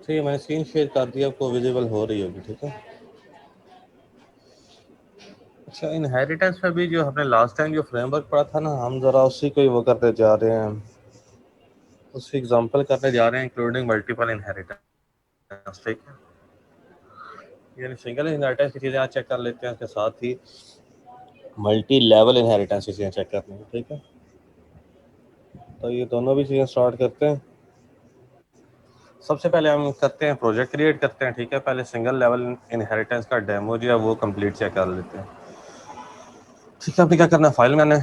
अच्छा ये मैंने स्क्रीन शेयर कर दिया, आपको विजिबल हो रही होगी, ठीक है। अच्छा इनहेरिटेंस में भी जो हमने लास्ट टाइम जो फ्रेमवर्क पढ़ा था ना, हम ज़रा उसी को ही वो करते जा रहे हैं, उसकी एग्जांपल करने जा रहे हैं, इंक्लूडिंग मल्टीपल इनहेरिटेंस, ठीक है। यानी सिंगल इनहेरिटेंस की चीज़ें आज चेक कर लेते हैं, उसके साथ ही मल्टी लेवल इनहेरिटेंस की चीज़ें चेक करनी है, ठीक है। तो ये दोनों भी चीज़ें स्टार्ट करते हैं। सबसे पहले हम करते हैं प्रोजेक्ट क्रिएट करते हैं, ठीक है। पहले सिंगल लेवल इनहेरिटेंस का डेमो जो है वो कंप्लीट चेक कर लेते हैं, ठीक है। अभी क्या करना है, फाइल मैंने,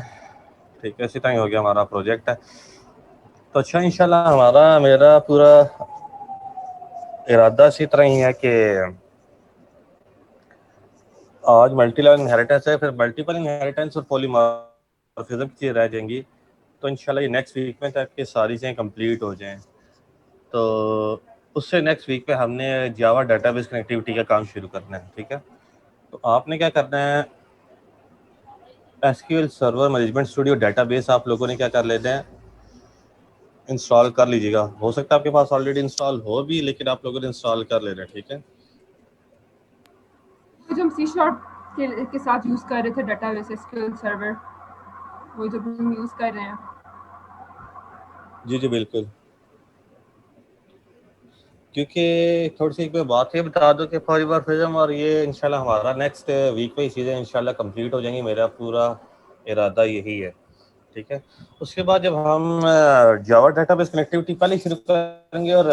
ठीक है, इसी तरह हो गया हमारा प्रोजेक्ट है। तो अच्छा इंशाल्लाह हमारा मेरा पूरा इरादा इसी तरह ही है कि आज मल्टी लेवल इनहेरिटेंस है, फिर मल्टीपल इनहेरिटेंस और पॉलीमॉर्फिज्म की चीज़ रह जाएंगी। तो इंशाल्लाह ये नेक्स्ट वीक में तक के सारी चीज़ें कंप्लीट हो जाएं, तो उससे नेक्स्ट वीक पे हमने जावा डाटाबेस कनेक्टिविटी का काम शुरू करना है, ठीक है। तो आपने क्या करना है, SQL server management studio database आप लोगों ने क्या कर लेते हैं, इंस्टॉल कर लीजिएगा। हो सकता है आपके पास ऑलरेडी इंस्टॉल हो भी, लेकिन आप लोगों ने इंस्टॉल कर लेना है, ठीक है। जो हम सी शार्प के साथ यूज़ कर रहे थे डाटाबेस एसक्यूएल सर्वर, वो जो हम यूज़ कर रहे हैं। जी जी बिल्कुल, क्योंकि थोड़ी सी एक बात ये बता दो कि पॉलीमॉर्फिज्म और ये इंशाल्लाह हमारा नेक्स्ट वीक में ही चीज़ें इंशाल्लाह कंप्लीट हो जाएंगी, मेरा पूरा इरादा यही है, ठीक है। उसके बाद जब हम जावा डाटाबेस कनेक्टिविटी पहले शुरू करेंगे और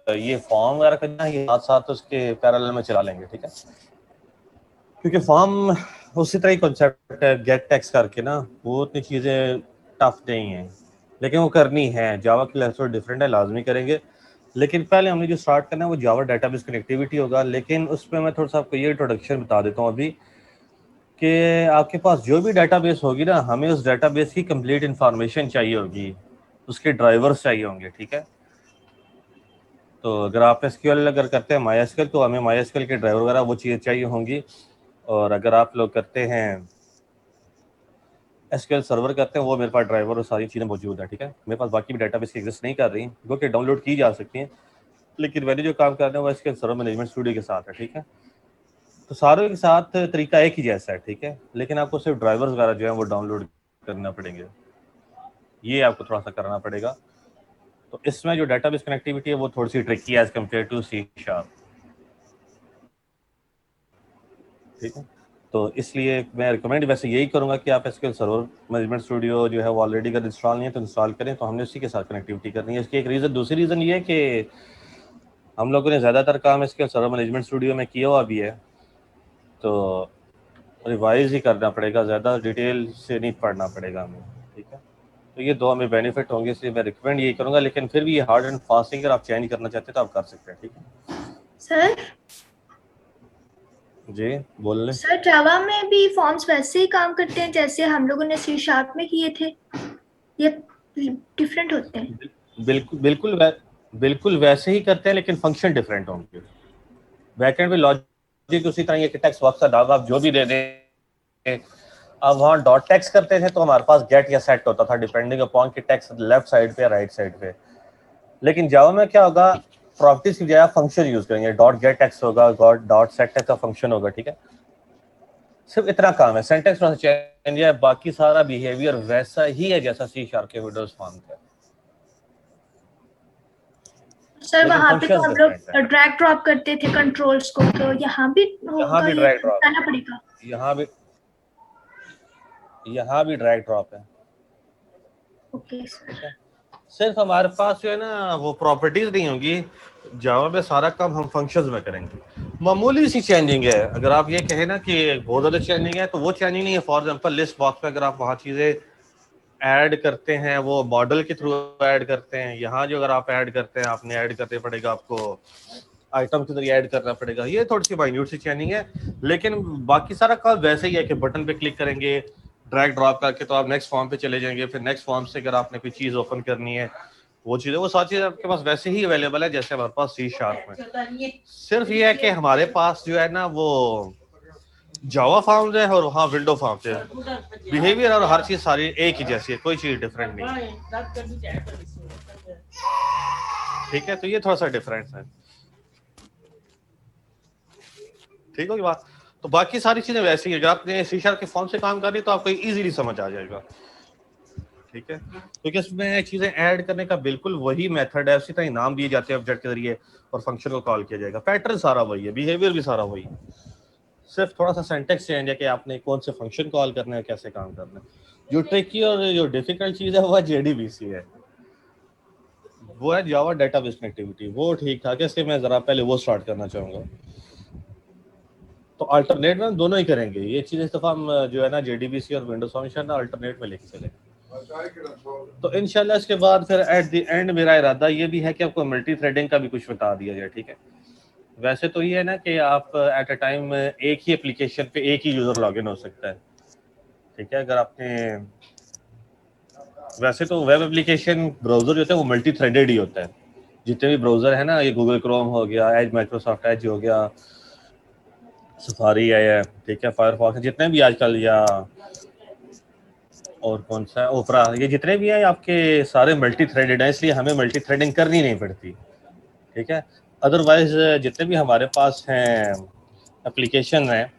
ये फॉर्म वगैरह करना ये साथ साथ उसके पैरेलल में चला लेंगे, ठीक है। क्योंकि फॉर्म उसी तरह ही कॉन्सेप्ट है, गेट टेक्स्ट करके ना, वो उतनी चीज़ें टफ नहीं है, लेकिन वो करनी है। जावा की लेवल थोड़ा डिफरेंट है, लाजमी करेंगे। लेकिन पहले हमने जो स्टार्ट करना है वो जावा डाटाबेस कनेक्टिविटी होगा। लेकिन उसमें मैं थोड़ा सा आपको ये इंट्रोडक्शन बता देता हूँ अभी कि आपके पास जो भी डाटाबेस होगी ना, हमें उस डाटाबेस की कंप्लीट इंफॉर्मेशन चाहिए होगी, उसके ड्राइवर्स चाहिए होंगे, ठीक है। तो अगर आप एसक्यूएल अगर करते हैं माई एसक्यूएल, तो हमें माई एसक्यूएल के ड्राइवर वगैरह वो चीज़ें चाहिए होंगी। और अगर आप लोग करते हैं एसक्यूएल सर्वर करते हैं, वो मेरे पास ड्राइवर और सारी चीज़ें मौजूद है, ठीक है। मेरे पास बाकी भी डाटाबेस एग्जिस्ट नहीं कर रही, जो कि डाउनलोड की जा सकती हैं, लेकिन मैंने जो काम कर रहा है वो एसक्यूएल सर्वर मैनेजमेंट स्टूडियो के साथ है, ठीक है। तो सारों के साथ तरीका एक ही जैसा है, ठीक है, लेकिन आपको सिर्फ ड्राइवर्स वगैरह जो है वो डाउनलोड करना पड़ेंगे, ये आपको थोड़ा सा करना पड़ेगा। तो इसमें जो डाटाबेस कनेक्टिविटी है वो थोड़ी सी ट्रिकी है as compared to C sharp, ठीक है। तो इसलिए मैं रिकमेंड वैसे यही करूंगा कि आप एसक्यूएल सर्वर मैनेजमेंट स्टूडियो जो है वो ऑलरेडी अगर इंस्टॉल नहीं है तो इंस्टॉल करें। तो हमने उसी के साथ कनेक्टिविटी करनी है। इसकी एक रीज़न, दूसरी रीज़न ये है कि हम लोगों ने ज़्यादातर काम एसक्यूएल सर्वर मैनेजमेंट स्टूडियो में किया हुआ भी है, तो रिवाइज ही करना पड़ेगा, ज़्यादा डिटेल से नहीं पढ़ना पड़ेगा हमें, ठीक है। तो ये दो हमें बेनिफिट होंगे, इसलिए मैं रिकमेंड यही करूँगा। लेकिन फिर भी ये हार्ड एंड फास्ट अगर आप चेंज करना चाहते हैं तो आप कर सकते हैं, ठीक है। सर जी बोल सर, जावा में भी फॉर्म्स वैसे ही काम करते हैं जैसे हम लोगों ने सी शार्प में किए थे, ये डिफरेंट होते हैं? बिल्कुल बिल्कुल बिल्कुल वैसे ही करते हैं, लेकिन फंक्शन डिफरेंट होंगे। बैकएंड में लॉजिक उसी तरह ये कि टेक्स्ट बॉक्स का नाम आप जो भी दे दें। अब वहाँ डॉट टेक्स्ट करते थे तो हमारे पास गेट या सेट होता था, डिपेंडिंग अपॉन कि टेक्स्ट लेफ्ट साइड पे या राइट साइड पे। लेकिन जावा में क्या होगा, प्रॉपर्टीज की बजाय फंक्शन यूज करेंगे, डॉट गेट टेक्स्ट होगा, डॉट सेट टेक्स्ट का फंक्शन होगा, ठीक है। सिर्फ इतना काम है, सेंटेंस थोड़ा सा चेंज है, बाकी सारा बिहेवियर वैसा ही है जैसा सी शार्प के विंडोज फॉर्म का है, सर लेकिन वहां पे तो फंक्शंस हम डिफरेंट है। लोग ड्रैग ड्रॉप करते थे कंट्रोल्स को, तो यहाँ भी यहाँ होगा, भी ये ड्रैग ड्रॉप बताना है, पड़ेगा? यहाँ भी ड्रैग ड्रॉप है, ओके सर। ठीक है। सिर्फ हमारे पास जो है ना वो प्रॉपर्टीज नहीं होंगी, जावा में सारा काम हम फंक्शंस में करेंगे। मामूली सी चेंजिंग है, अगर आप ये कहें ना कि बहुत ज़्यादा चेंजिंग है तो वो चेंजिंग नहीं है। फॉर एग्जांपल लिस्ट बॉक्स में अगर आप वहाँ चीज़ें ऐड करते हैं, वो मॉडल के थ्रू ऐड करते हैं। यहाँ जो अगर आप ऐड करते हैं, आपने ऐड करना पड़ेगा, आपको आइटम के जरिए ऐड करना पड़ेगा, ये थोड़ी सी माइन्यूट सी चेंजिंग है। लेकिन बाकी सारा काम वैसे ही है कि बटन पे क्लिक करेंगे, ड्रैग ड्रॉप करके तो आप नेक्स्ट फॉर्म पे चले जाएंगे, फिर नेक्स्ट फॉर्म से अगर आपने कोई चीज़ ओपन करनी है, वो चीज़ें वो सारी चीज़ें आपके पास वैसे ही अवेलेबल है जैसे हमारे पास सी शार्प में। सिर्फ ये है कि हमारे पास जो है ना वो जावा फॉर्म्स है और वहाँ विंडो फॉर्म्स है, बिहेवियर और हर चीज़ सारी एक ही जैसी है, कोई चीज़ डिफरेंट नहीं है। ठीक है, तो ये थोड़ा सा डिफरेंस है। ठीक होगी बात। तो बाकी सारी चीजें वैसी है, अगर आपने सी शार्प के फॉर्म से काम कर रही तो आपको इजीली समझ आ जाएगा। ठीक है, क्योंकि इसमें चीजें ऐड करने का बिल्कुल वही मेथड है, उसी तरह नाम दिए जाते हैं ऑब्जेक्ट के जरिए और फंक्शन को कॉल किया जाएगा। पैटर्न सारा वही है, बिहेवियर भी सारा वही है, सिर्फ थोड़ा सा सेंटेक्स चेंज है कि आपने कौन से फंक्शन कॉल करना है, कैसे काम करना है। जो ट्रिकी और जो डिफिकल्ट चीज है वो जेडीबीसी है, वो है जावा डेटाबेस कनेक्टिविटी। वो ठीक ठाक है, इसलिए मैं जरा पहले वो स्टार्ट करना चाहूंगा। तो अल्टरनेट में हम दोनों ही करेंगे ये चीज। इस दफा हम जो है ना जेडीबीसी और विंडोज फंक्शन अल्टरनेट में लेके चले। तो इंशाल्लाह इसके बाद फिर एट द एंड मेरा इरादा ये भी है कि आपको मल्टी थ्रेडिंग का भी कुछ बता दिया जाए। ठीक है, वैसे तो ये है ना कि आप एट अ टाइम एक ही एप्लीकेशन पे एक ही यूजर लॉगिन हो सकता है। ठीक है, अगर आपने वैसे तो वेब एप्लीकेशन ब्राउजर जो होता है वो मल्टी थ्रेडेड ही होता है। जितने भी ब्राउजर है ना, ये गूगल क्रोम हो गया, एज माइक्रोसॉफ्ट एज हो गया, सफारी है, ठीक है, फायरफॉक्स, जितने भी आजकल, या और कौन सा है, ओपरा, ये जितने भी हैं आपके सारे मल्टी थ्रेडेड हैं, इसलिए हमें मल्टी थ्रेडिंग करनी नहीं पड़ती। ठीक है, अदरवाइज जितने भी हमारे पास हैं एप्लीकेशन हैं,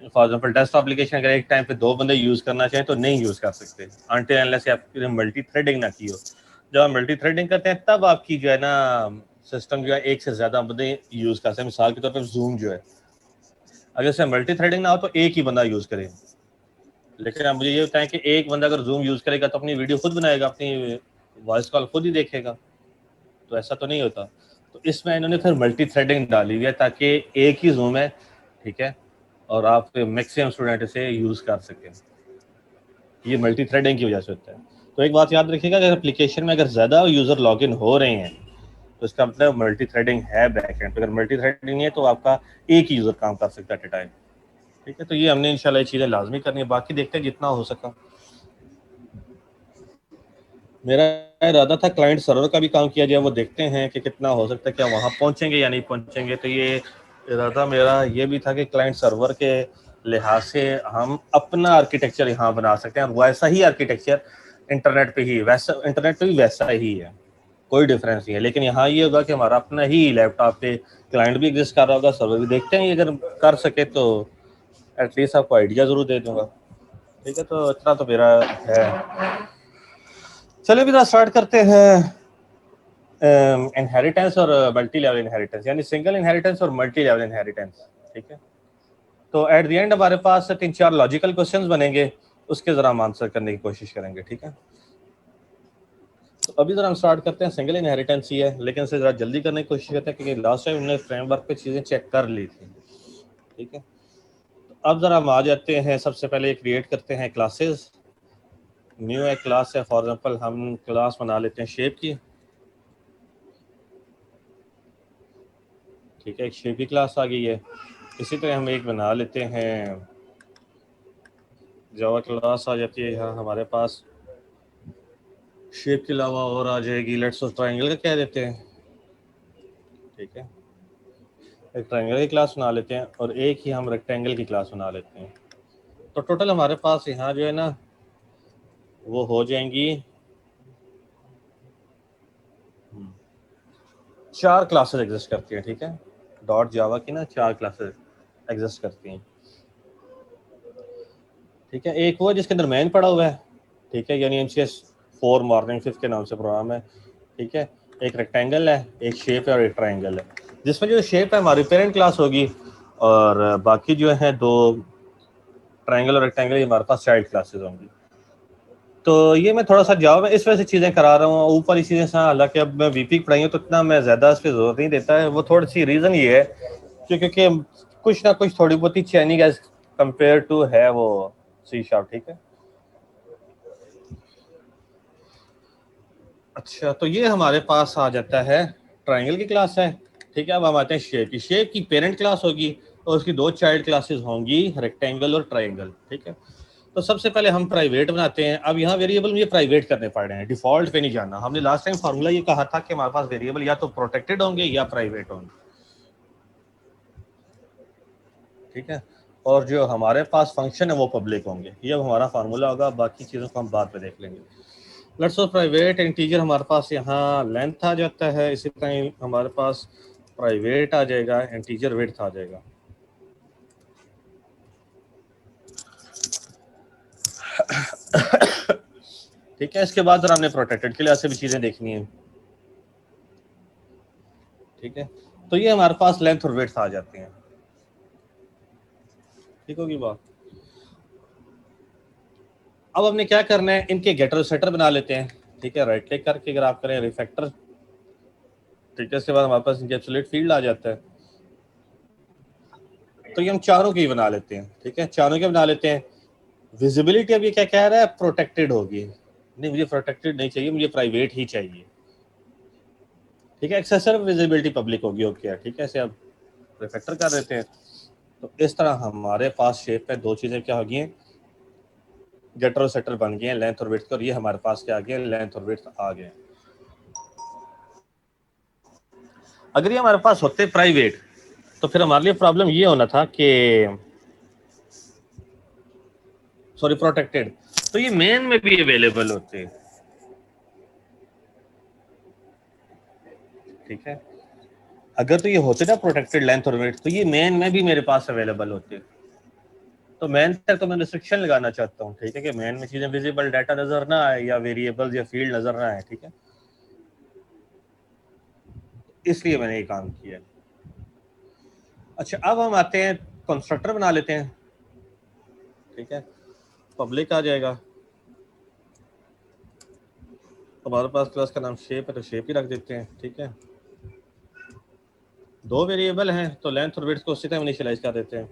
फॉर एग्जांपल डेस्कटॉप एप्लीकेशन, अगर एक टाइम पे 2 बंदे यूज करना चाहें तो नहीं यूज कर सकते अनटिल अनलेस आपने मल्टी थ्रेडिंग ना की हो। जब आप मल्टी थ्रेडिंग करते हैं तब आपकी जो है ना सिस्टम जो है एक से ज्यादा बंदे यूज कर सकते हैं। मिसाल के तौर पर जूम जो है, अगर से मल्टी थ्रेडिंग ना हो तो एक ही बंदा यूज करे। लेकिन आप मुझे ये बताएं कि एक बंदा अगर जूम यूज करेगा तो अपनी वीडियो खुद बनाएगा, अपनी वॉइस कॉल खुद ही देखेगा, तो ऐसा तो नहीं होता। तो इसमें इन्होंने फिर मल्टी थ्रेडिंग डाली हुई है ताकि एक ही जूम है, ठीक है, और आप मैक्सिमम स्टूडेंट इसे यूज कर सकें। ये मल्टी थ्रेडिंग की वजह से होता है। तो एक बात याद रखिएगा, अगर एप्लीकेशन में अगर ज्यादा यूजर लॉगिन हो रहे हैं तो इसका मतलब मल्टी थ्रेडिंग है बैकएंड। अगर मल्टी थ्रेडिंग नहीं है तो आपका एक ही यूजर काम कर सकता है एट ए टाइम। ठीक है, तो ये हमने इंशाल्लाह ये चीजें लाजमी करनी है, बाकी देखते हैं जितना हो सका। मेरा इरादा था क्लाइंट सर्वर का भी काम किया जाए, वो देखते हैं कि कितना हो सकता है, क्या वहाँ पहुँचेंगे या नहीं पहुँचेंगे। तो ये इरादा मेरा ये भी था कि क्लाइंट सर्वर के लिहाज से हम अपना आर्किटेक्चर यहाँ बना सकते हैं, और वैसा ही आर्किटेक्चर इंटरनेट पे ही वैसा, इंटरनेट पे भी वैसा ही है, कोई डिफरेंस नहीं है। लेकिन यहाँ ये होगा कि हमारा अपना ही लैपटॉप पे क्लाइंट भी एग्जिस्ट कर रहा होगा, सर्वर भी। देखते हैं अगर कर सके तो एटलीस्ट आपको आइडिया जरूर दे दूंगा। ठीक है, तो इतना तो मेरा है। चलिए भी स्टार्ट करते हैं इनहेरिटेंस और मल्टी लेवल इनहेरिटेंस, यानी सिंगल इनहेरिटेंस और मल्टी लेवल इनहेरिटेंस। ठीक है, तो एट द एंड हमारे पास 3-4 लॉजिकल क्वेश्चंस बनेंगे, उसके जरा हम आंसर करने की कोशिश करेंगे। ठीक है, तो अभी जरा हम स्टार्ट करते हैं, सिंगल इनहेरिटेंस ही है, लेकिन इसे जरा जल्दी करने की कोशिश करते हैं क्योंकि लास्ट टाइम हमने फ्रेमवर्क पे चीज़ें चेक कर ली थी। ठीक है, तो अब जरा हम आ जाते हैं, सबसे पहले क्रिएट करते हैं क्लासेस। न्यू एक क्लास है, फॉर एग्जांपल हम क्लास बना लेते हैं शेप की। ठीक है, एक शेप की क्लास आ गई है। इसी तरह हम एक बना लेते हैं जावा क्लास, आ जाती है यहाँ हमारे पास। शेप के अलावा और आ जाएगी, लेट्स ट्रायंगल का कह देते हैं। ठीक है, एक ट्रायंगल की क्लास बना लेते हैं और एक ही हम रेक्टेंगल की क्लास बना लेते हैं। तो टोटल हमारे पास यहाँ जो है ना वो हो जाएंगी 4 क्लासेस एग्जिस्ट करती हैं। ठीक है, डॉट जावा की ना 4 क्लासेस एग्जिस्ट करती हैं। ठीक है, एक वो जिसके अंदर मेन पड़ा हुआ है, ठीक है, यानी एमसीएस 4 मॉर्निंग 5 के नाम से प्रोग्राम है। ठीक है, एक रेक्टेंगल है, एक शेप है और एक ट्रायंगल है, जिसमें जो शेप है हमारी पेरेंट क्लास होगी और बाकी जो है 2 ट्रायंगल और रेक्टेंगल ये हमारे पास चाइल्ड क्लासेस होंगी। तो ये मैं थोड़ा सा जावा में इस वजह से चीज़ें करा रहा हूँ ऊपर इसी चीज़ें से। हालांकि अब मैं वीपी पढ़ाई हूँ तो इतना मैं ज़्यादा इस पर जोर नहीं देता है। वो थोड़ी सी रीज़न ये है क्योंकि कुछ ना कुछ थोड़ी बहुत ही चेंजिंग एज कंपेयर टू है वो सी शार्प। ठीक है, अच्छा, तो ये हमारे पास आ जाता है ट्रायंगल की क्लास है। ठीक है, अब हम आते हैं शेप की। शेप की पेरेंट क्लास होगी और उसकी 2 चाइल्ड क्लासेस होंगी, रेक्टेंगल और ट्रायंगल। ठीक है, तो सबसे पहले हम प्राइवेट बनाते हैं। अब यहाँ वेरिएबल मुझे प्राइवेट करने पड़ रहे हैं, डिफॉल्ट पे नहीं जाना। हमने लास्ट टाइम फार्मूला ये कहा था कि हमारे पास वेरिएबल या तो प्रोटेक्टेड होंगे या प्राइवेट होंगे। ठीक है, और जो हमारे पास फंक्शन है वो पब्लिक होंगे। ये अब हमारा फार्मूला होगा, बाकी चीज़ों को हम बाद में देख लेंगे। लेट्स सपोज प्राइवेट इंटीजर हमारे पास यहाँ लेंथ आ जाता है, इसी तरह हमारे पास प्राइवेट आ जाएगा, इंटीजर विड्थ आ जाएगा। ठीक है, इसके बाद हमने प्रोटेक्टेड के लिए ऐसे भी चीजें देखनी है। ठीक है, तो ये हमारे पास लेंथ और विड्थ आ जाती हैं। ठीक होगी बात। अब हमने क्या करना है, इनके गेटर और सेटर बना लेते हैं। ठीक है, राइट क्लिक करके अगर आप करें रिफैक्टर, ठीक है, इसके बाद हमारे पास इनके एब्सोल्यूट फील्ड आ जाता है। तो ये हम चारों की बना लेते हैं। ठीक है, चारों के बना लेते हैं। विजिबिलिटी अब ये क्या कह रहा है, प्रोटेक्टेड होगी। नहीं, मुझे प्रोटेक्टेड नहीं चाहिए, मुझे प्राइवेट ही चाहिए। ठीक है, एक्सेसर विजिबिलिटी पब्लिक होगी। ओके, ठीक है, इसे अब रिफैक्टर कर देते हैं। तो इस तरह हमारे पास शेप पे दो चीजें क्या होगी, गेटर और सेटर बन गए हैं, लेंथ और विड्थ। और ये हमारे पास क्या आ गया, लेंथ और विड्थ आ गए। अगर ये हमारे पास होते प्राइवेट तो फिर हमारे लिए प्रॉब्लम ये होना था कि सॉरी प्रोटेक्टेड, तो ये मेन में भी अवेलेबल होते। ठीक है, अगर तो ये होते ना प्रोटेक्टेड लेंथ और विड्थ, तो ये मेन में भी मेरे पास अवेलेबल होते। तो मेन तक तो मैं रिस्ट्रिक्शन लगाना चाहता हूँ। ठीक है, कि मेन में चीजें विजिबल डाटा नजर ना आए या वेरिएबल्स या फील्ड नजर ना आए। ठीक है, इसलिए मैंने ये काम किया। अच्छा, अब हम आते हैं कंस्ट्रक्टर बना लेते हैं। ठीक है, पब्लिक आ जाएगा, हमारे पास क्लास का नाम शेप है तो शेप ही रख देते हैं। ठीक है, दो वेरिएबल हैं तो लेंथ और विड्थ को उसी टाइम इनिशियलाइज कर देते हैं।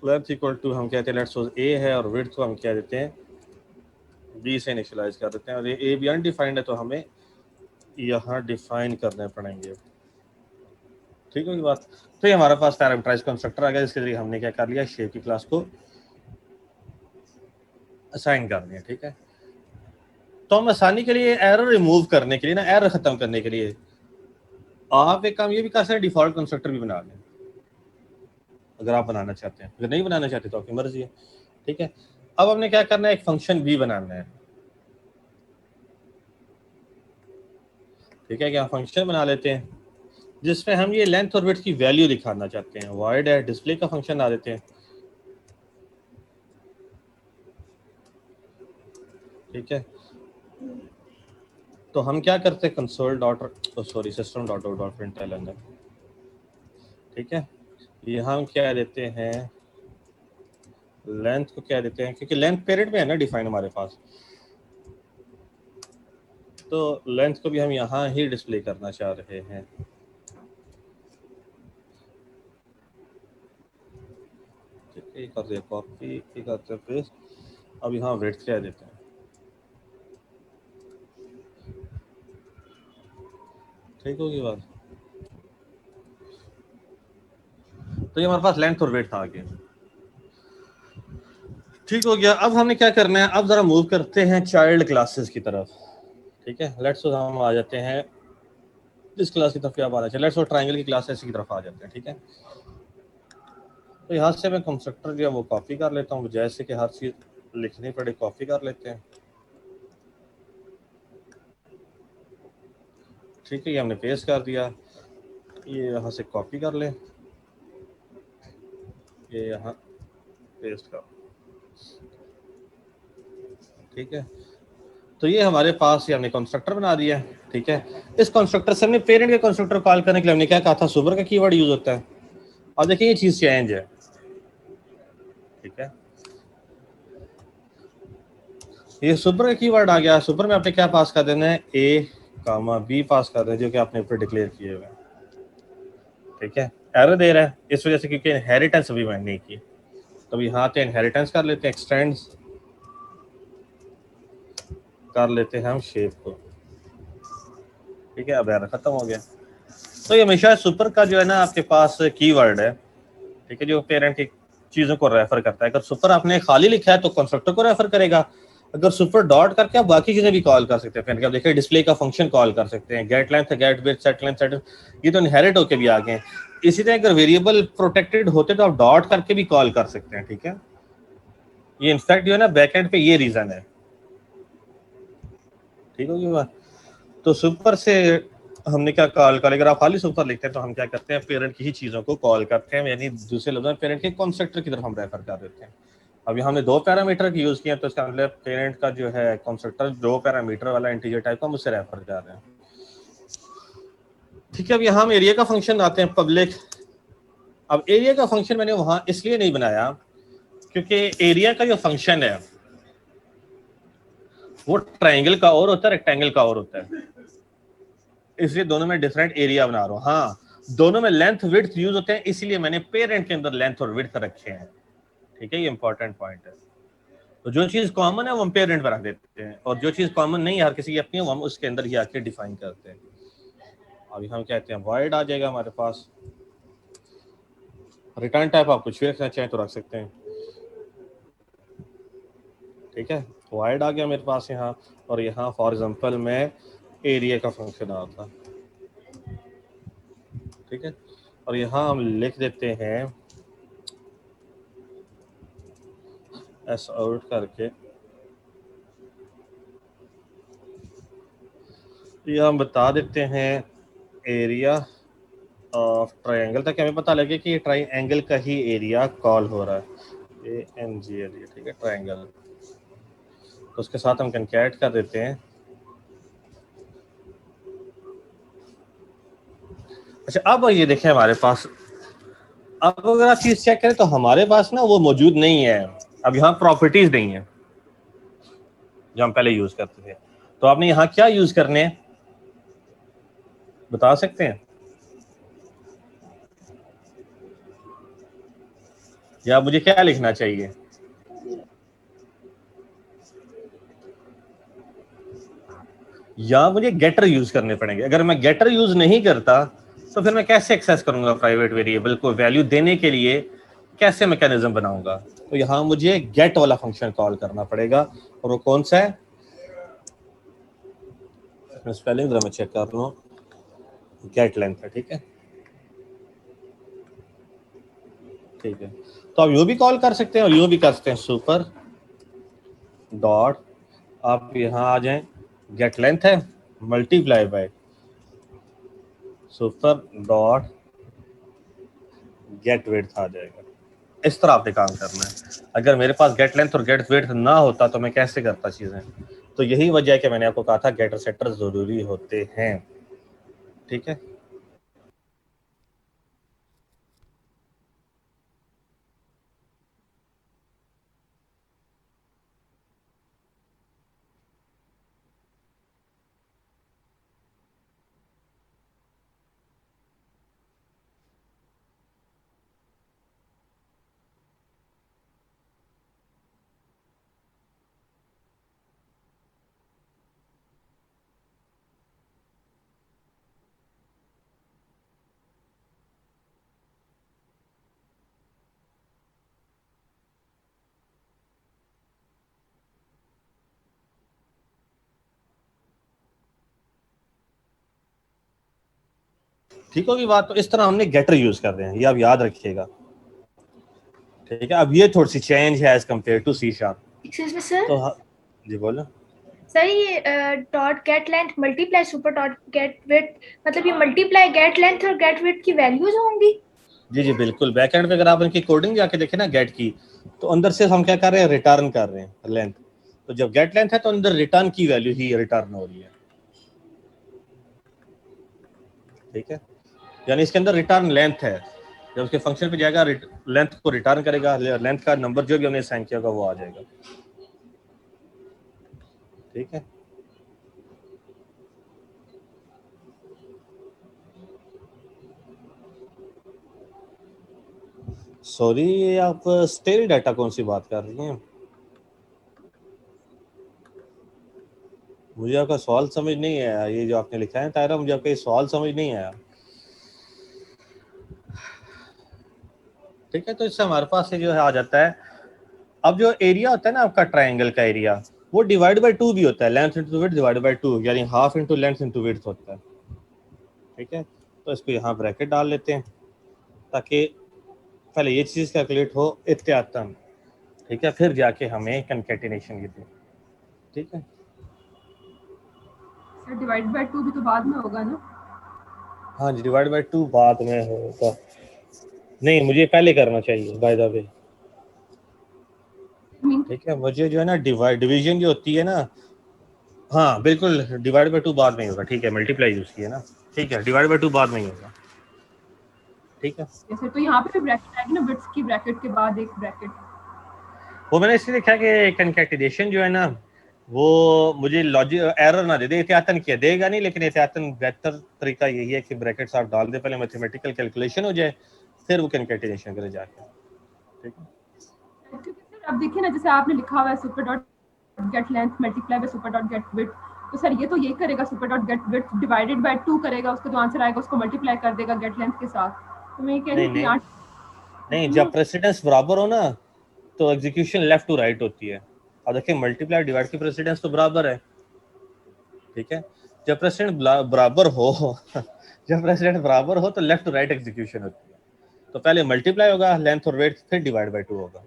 लेंथ इक्वल टू हम कहते हैं लेट्स सपोज ए है, और विड्थ को हम क्या देते हैं, बी से इनिशियलाइज कर देते हैं। और ये ए भी अनडिफाइंड है तो हमें यहाँ डिफाइन करने पड़ेंगे। ठीक है बात। तो ये हमारे पास पैरामीटराइज्ड कंस्ट्रक्टर आ गया, जिसके जरिए हमने क्या कर लिया, शेप की क्लास को असाइन कर दिया। ठीक है, तो हम आसानी के लिए एरर रिमूव करने के लिए ना, एरर खत्म करने के लिए आप एक काम ये भी कर सकते हैं, डिफॉल्ट कंस्ट्रक्टर भी बना लें अगर आप बनाना चाहते हैं। अगर नहीं बनाना चाहते तो आपकी मर्जी है। ठीक है, अब हमने क्या करना है, एक फंक्शन भी बनाना है। ठीक है, क्या फंक्शन बना लेते हैं जिसमें हम ये लेंथ और विड्थ की वैल्यू दिखाना चाहते हैं। वॉइड है डिस्प्ले का फंक्शन आ देते हैं। ठीक है, तो हम क्या करते हैं, console dot sorry system dot out dot println है। ठीक है, यहाँ हम क्या देते हैं, लेंथ को क्या देते हैं, क्योंकि लेंथ पेरेंट में है ना डिफाइन हमारे पास, तो लेंथ को भी हम यहाँ ही डिस्प्ले करना चाह रहे हैं। ठीक है, कर दिया कॉपी, करते हैं पेस्ट। अब यहाँ विड्थ क्या देते हैं। ठीक होगी बात। तो ये हमारे पास लेंथ और विड्थ आ गए। ठीक हो गया। अब हमने क्या करना है, अब जरा मूव करते हैं चाइल्ड क्लासेस की तरफ। ठीक है, लेट्स हम आ जाते हैं इस क्लास की तरफ, क्या बात है, लेट्स ट्रायंगल की क्लासेस की तरफ आ जाते हैं। ठीक है, तो यहाँ से मैं कंस्ट्रक्टर जो है वो कॉपी कर लेता हूँ, जैसे कि हर चीज लिखनी पड़े, कॉपी कर लेते हैं। ठीक है, ये हमने पेस्ट कर दिया, ये यहाँ से कॉपी कर लें, ये यहाँ पेस्ट कर। ठीक है, तो ये हमारे पास ये हमने कंस्ट्रक्टर बना दिया। ठीक है, इस कंस्ट्रक्टर से हमने पेरेंट के कंस्ट्रक्टर कॉल करने के लिए हमने क्या कहा था, सुपर का कीवर्ड यूज होता है। और देखिए ये चीज चेंज है। ठीक है, ये सुपर का कीवर्ड आ गया। सुपर में आपने क्या पास कर देना है, ए कामा बी पास कर देना है, जो कि आपने ऊपर डिक्लेयर किए हुए। ठीक है, एरर दे रहा है इस वजह से क्योंकि इनहेरिटेंस अभी मैंने नहीं की। तो यहाँ पे इनहेरिटेंस कर लेते हैं, एक्सटेंड्स कर लेते हैं हम शेप को। ठीक है, अब एरर खत्म हो गया। तो ये हमेशा सुपर का जो है ना आपके पास कीवर्ड है। ठीक है, जो पेरेंट की चीजों को रेफर करता है। अगर सुपर आपने खाली लिखा है तो कंस्ट्रक्टर को रेफर करेगा। अगर सुपर डॉट करके आप बाकी चीजें भी कॉल कर सकते हैं। देखिए डिस्प्ले का फंक्शन कॉल कर सकते हैं, get length, get width, set length, set, ये तो इनहेरिट होके भी आ गए हैं। इसी तरह अगर वेरिएबल प्रोटेक्टेड होते तो आप डॉट करके भी कॉल कर सकते हैं। ठीक है, ये इनफैक्ट जो है ना बैकएंड पे ये रीजन है। ठीक होगी बात। तो सुपर से हमने क्या कॉल कर, अगर आप खाली सुपर लिखते हैं तो हम क्या करते हैं, पेरेंट की ही चीज़ों को कॉल करते हैं, यानी दूसरे लफ्ज़ में पेरेंट के कंस्ट्रक्टर की तरफ हम रेफर कर देते हैं। अभी हमने दो पैरामीटर की यूज़ किया तो इसका मतलब पेरेंट का जो है कंस्ट्रक्टर दो पैरामीटर वाला इंटीजर टाइप का मुझसे रेफर कर रहे हैं। ठीक है, अब यहाँ हम एरिया का फंक्शन आते हैं पब्लिक। अब एरिया का फंक्शन मैंने वहाँ इसलिए नहीं बनाया क्योंकि एरिया का जो फंक्शन है वो ट्राइंगल का और होता है, रेक्टेंगल का और होता है, इसलिए दोनों में डिफरेंट एरिया बना रहा हूँ। हाँ, दोनों में लेंथ विड्थ यूज होते हैं, इसलिए मैंने पेरेंट के अंदर लेंथ और विड्थ रखे हैं। ठीक है, ये इंपॉर्टेंट पॉइंट है। तो जो चीज कॉमन है वो हम पेरेंट पर रख देते हैं, और जो चीज कॉमन नहीं है हर किसी की अपनी, वो हम उसके अंदर ही आके डिफाइन करते हैं। अभी हम कहते हैं वॉइड आ जाएगा हमारे पास। रिटर्न टाइप आप कुछ भी रखना चाहें तो रख सकते हैं। ठीक है, वॉइड आ गया मेरे पास यहाँ, और यहाँ फॉर एग्जांपल मैं एरिया का फंक्शन आता। ठीक है, और यहाँ हम लिख देते हैं एस आउट करके, ये हम बता देते हैं एरिया ऑफ ट्रायंगल, ताकि हमें पता लगे कि ये ट्रायंगल का ही एरिया कॉल हो रहा है, ए एन जी एरिया। ठीक है, ट्रायंगल, तो उसके साथ हम कंकैट कर देते हैं। अच्छा, अब ये देखें हमारे पास, अब अगर आप चीज चेक करें तो हमारे पास ना वो मौजूद नहीं है। अब यहाँ प्रॉपर्टीज नहीं है जो हम पहले यूज करते थे, तो आपने यहाँ क्या यूज करने हैं बता सकते हैं, या मुझे क्या लिखना चाहिए? या मुझे गेटर यूज करने पड़ेंगे। अगर मैं गेटर यूज नहीं करता तो फिर मैं कैसे एक्सेस करूंगा प्राइवेट वेरिएबल को वैल्यू देने के लिए, कैसे मैकेनिज्म बनाऊंगा? तो यहाँ मुझे गेट वाला फंक्शन कॉल करना पड़ेगा, और वो कौन सा है, स्पेलिंग जरा मैं चेक कर लूं, गेट लेंथ है। ठीक है, ठीक है, तो आप यूं भी कॉल कर सकते हैं और यूं भी कर सकते हैं, सुपर डॉट, आप यहाँ आ जाएं, गेट लेंथ है multiply by super dot get width आ जाएगा। इस तरह आपने काम करना है। अगर मेरे पास गेट लेंथ और गेट विड्थ ना होता तो मैं कैसे करता चीजें? तो यही वजह है कि मैंने आपको कहा था गेटर सेटर जरूरी होते हैं। ठीक है, ठीक होगी बात। तो इस तरह हमने गेटर यूज कर रहे हैं, ये आप याद रखिएगा। ठीक है, अब ये थोड़ी सी चेंज है as compared to C sharp. Excuse me sir. तो जी बोलो सर ये dot get length multiply super dot get width, मतलब ये मल्टीप्लाई गेट लेंथ और गेट विड्थ की वैल्यूज होंगी? जी जी बिल्कुल। बैकएंड पे अगर आप इनकी कोडिंग जाके देखें ना गेट की, तो अंदर से हम क्या कर रहे हैं, रिटर्न कर रहे हैं लेंथ। तो जब गेट लेंथ है तो अंदर रिटर्न की वैल्यू ही रिटर्न हो रही है। ठीक है, यानी इसके अंदर रिटर्न लेंथ है, जब उसके फंक्शन पे जाएगा लेंथ को रिटर्न करेगा, लेंथ का नंबर जो भी हमने असाइन किया होगा वो आ जाएगा। ठीक है, सॉरी, आप स्टेल डाटा कौन सी बात कर रही हैं? मुझे आपका सवाल समझ नहीं आया, ये जो आपने लिखा है तायरा, मुझे आपका ये सवाल समझ नहीं आया। ठीक है, तो इससे हमारे पास से जो है आ जाता है, अब जो एरिया होता है ना आपका ट्राइंगल का एरिया, वो डिवाइड बाय 2 भी होता है, length into width divide by 2, यानी half into length into width होता है। ठीक है, तो इसको यहाँ ब्रैकेट डाल लेते हैं ताकि पहले ये चीज़ कैलकुलेट हो एहतियातन। ठीक है, फिर जाके हमें कंकैटिनेशन की थी। ठीक है, सर डिवाइड बाय 2 भी तो बाद में होगा ना? हाँ जी, डिवाइड बाय 2 बाद में होगा। नहीं, मुझे पहले करना चाहिए बाय द वे। मीन ठीक है, मुझे जो है ना डिवीजन जो होती है ना, हाँ बिल्कुल, डिवाइड बाय 2 बाद में ही होगा। ठीक है, मल्टीप्लाई यूज किया ना, ठीक है, डिवाइड बाय 2 बाद में ही होगा। ठीक है, सर तो यहाँ पे ब्रैकेट आएगी ना, बिट्स की ब्रैकेट के बाद एक ब्रैकेट। वो मैंने इसलिए लिखा कि कंकैटिनेशन जो है ना, वो मुझे लॉजिक एरर ना दे दे, एहतियातन किया देगा नहीं, लेकिन एहतियातन बेहतर तरीका यही है कि ब्रैकेट्स आप डाल दे, पहले मैथमेटिकल कैलकुलेशन हो जाए, फिर वो कंकैटिनेशन करे जाके। ठीक है, क्योंकि सर अब देखिए ना, जैसे आपने लिखा हुआ है super dot get length multiply by super dot get width, तो सर ये तो ये करेगा, super dot get width divided by 2 करेगा, उसका जो आंसर आएगा उसको मल्टीप्लाई कर देगा गेट लेंथ के साथ। तो मैं ये कह रही नहीं हूँ कि नहीं यहाँ नहीं, जब प्रेसिडेंस बराबर हो ना, तो एग्जीक्यूशन लेफ्ट टू राइट होती है। अब देखिए, मल्टीप्लाई डिवाइड की प्रेसिडेंस तो बराबर है। ठीक है, जब प्रेसिडेंट बराबर हो जब प्रेसिडेंट बराबर हो तो लेफ्ट टू राइट एग्जीक्यूशन होती है। तो पहले मल्टीप्लाई होगा लेंथ और वेट, फिर डिवाइड बाय 2 होगा।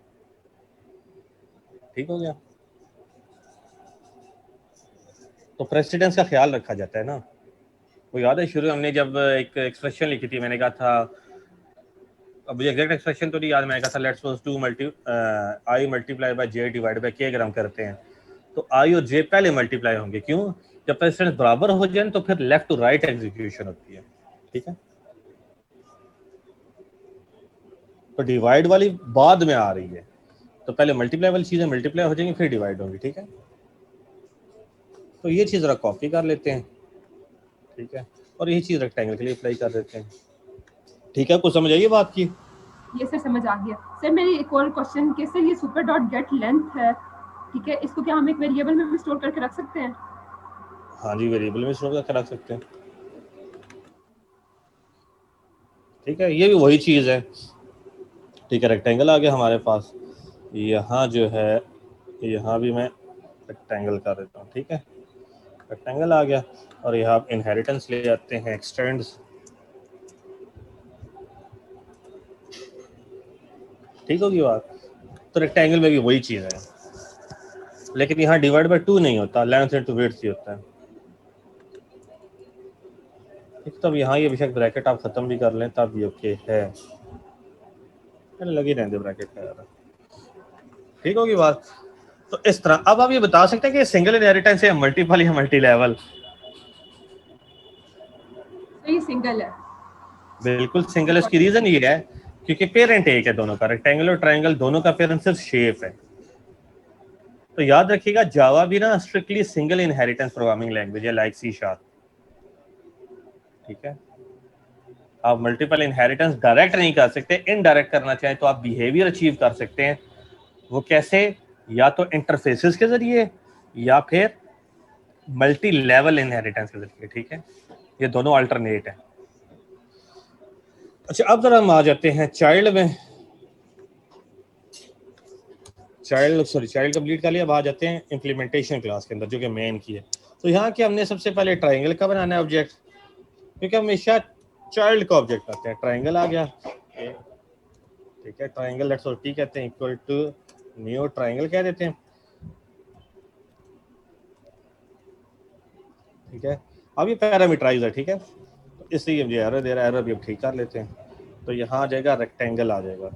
ठीक हो गया? तो प्रेसिडेंस का ख्याल रखा जाता है ना। वो याद है शुरू हमने जब एक एक्सप्रेशन लिखी थी, मैंने कहा था, अब मुझे एग्जैक्ट एक्सप्रेशन तो नहीं याद, मैंने कहा था let's suppose 2 I multiply by J divide by के अगर हम करते हैं, तो आई और जे पहले मल्टीप्लाई होंगे। क्यों? जब प्रेसिडेंस बराबर हो जाए तो फिर लेफ्ट टू राइट एग्जीक्यूशन होती है। ठीक है, तो डिवाइड वाली बाद में आ रही है, तो पहले मल्टीप्लाई वाली चीजें मल्टीप्लाई हो जाएंगी, फिर डिवाइड होंगी। ठीक है, तो ये चीज जरा कॉपी कर लेते हैं। ठीक है, और यही चीज रेक्टेंगल के लिए अप्लाई कर देते हैं। ठीक है, कुछ समझ आई बात की? ये सर समझ आ गया। सर मेरी एक और क्वेश्चन कि सर ये सुपर डॉट गेट लेंथ है, ठीक है, इसको क्या हम एक वेरिएबल में भी स्टोर करके रख सकते हैं? हाँ जी, वेरिएबल में स्टोर करके रख सकते हैं। ठीक है, ये भी वही चीज है। ठीक है, रेक्टेंगल आ गया हमारे पास। यहाँ जो है, यहाँ भी मैं रेक्टेंगल कर देता हूँ। ठीक है, रेक्टेंगल आ गया, और यहाँ आप इनहेरिटेंस ले जाते हैं, एक्सटेंड्स। ठीक होगी बात? तो रेक्टेंगल में भी वही चीज है, लेकिन यहाँ डिवाइड बाय 2 नहीं होता, लेंथ इनटू विड्थ ही होता है। ठीक, तब यहाँ ये बेशक ब्रैकेट आप खत्म भी कर लें तब ये ओके है, लगी रहने दे ब्रैकेट का यार। ठीक होगी बात? तो इस तरह अब आप ये बता सकते हैं कि सिंगल इनहेरिटेंस है मल्टीपल या मल्टी लेवल? तो ये सिंगल है। बिल्कुल सिंगल है। इसकी रीजन ये है क्योंकि पेरेंट एक है दोनों का, रेक्टेंगल और ट्रायंगल दोनों का पेरेंट सिर्फ शेप है। तो याद रखिएगा, जावा भी ना strictly single inheritance programming language है, लाइक सी शार्प। ठीक है, आप मल्टीपल इनहेरिटेंस डायरेक्ट नहीं कर सकते, इनडायरेक्ट करना चाहें तो आप बिहेवियर अचीव कर सकते हैं। वो कैसे? या तो इंटरफेसेस के जरिए या फिर मल्टी लेवल इनहेरिटेंस के जरिए। ठीक है, ये दोनों अल्टरनेट है। अच्छा, अब जरा हम आ जाते हैं चाइल्ड में। चाइल्ड कंप्लीट कर लिया, अब आ जाते हैं इम्प्लीमेंटेशन क्लास के अंदर, जो कि मेन की है। तो यहाँ के हमने सबसे पहले ट्राइंगल का बनाना है ऑब्जेक्ट, क्योंकि हमेशा चाइल्ड का ऑब्जेक्ट आते हैं। ट्राइंगल आ गया, ठीक है, ट्राइंगल लेट्स टी कहते हैं, इक्वल टू न्यू ट्राइंगल कह देते हैं। ठीक है, अब ये पैरामीटराइज है। ठीक है, तो इसलिए मुझे एरर दे रहा है, एरर भी अब ठीक कर लेते हैं। तो यहाँ आ जाएगा रेक्टेंगल आ जाएगा।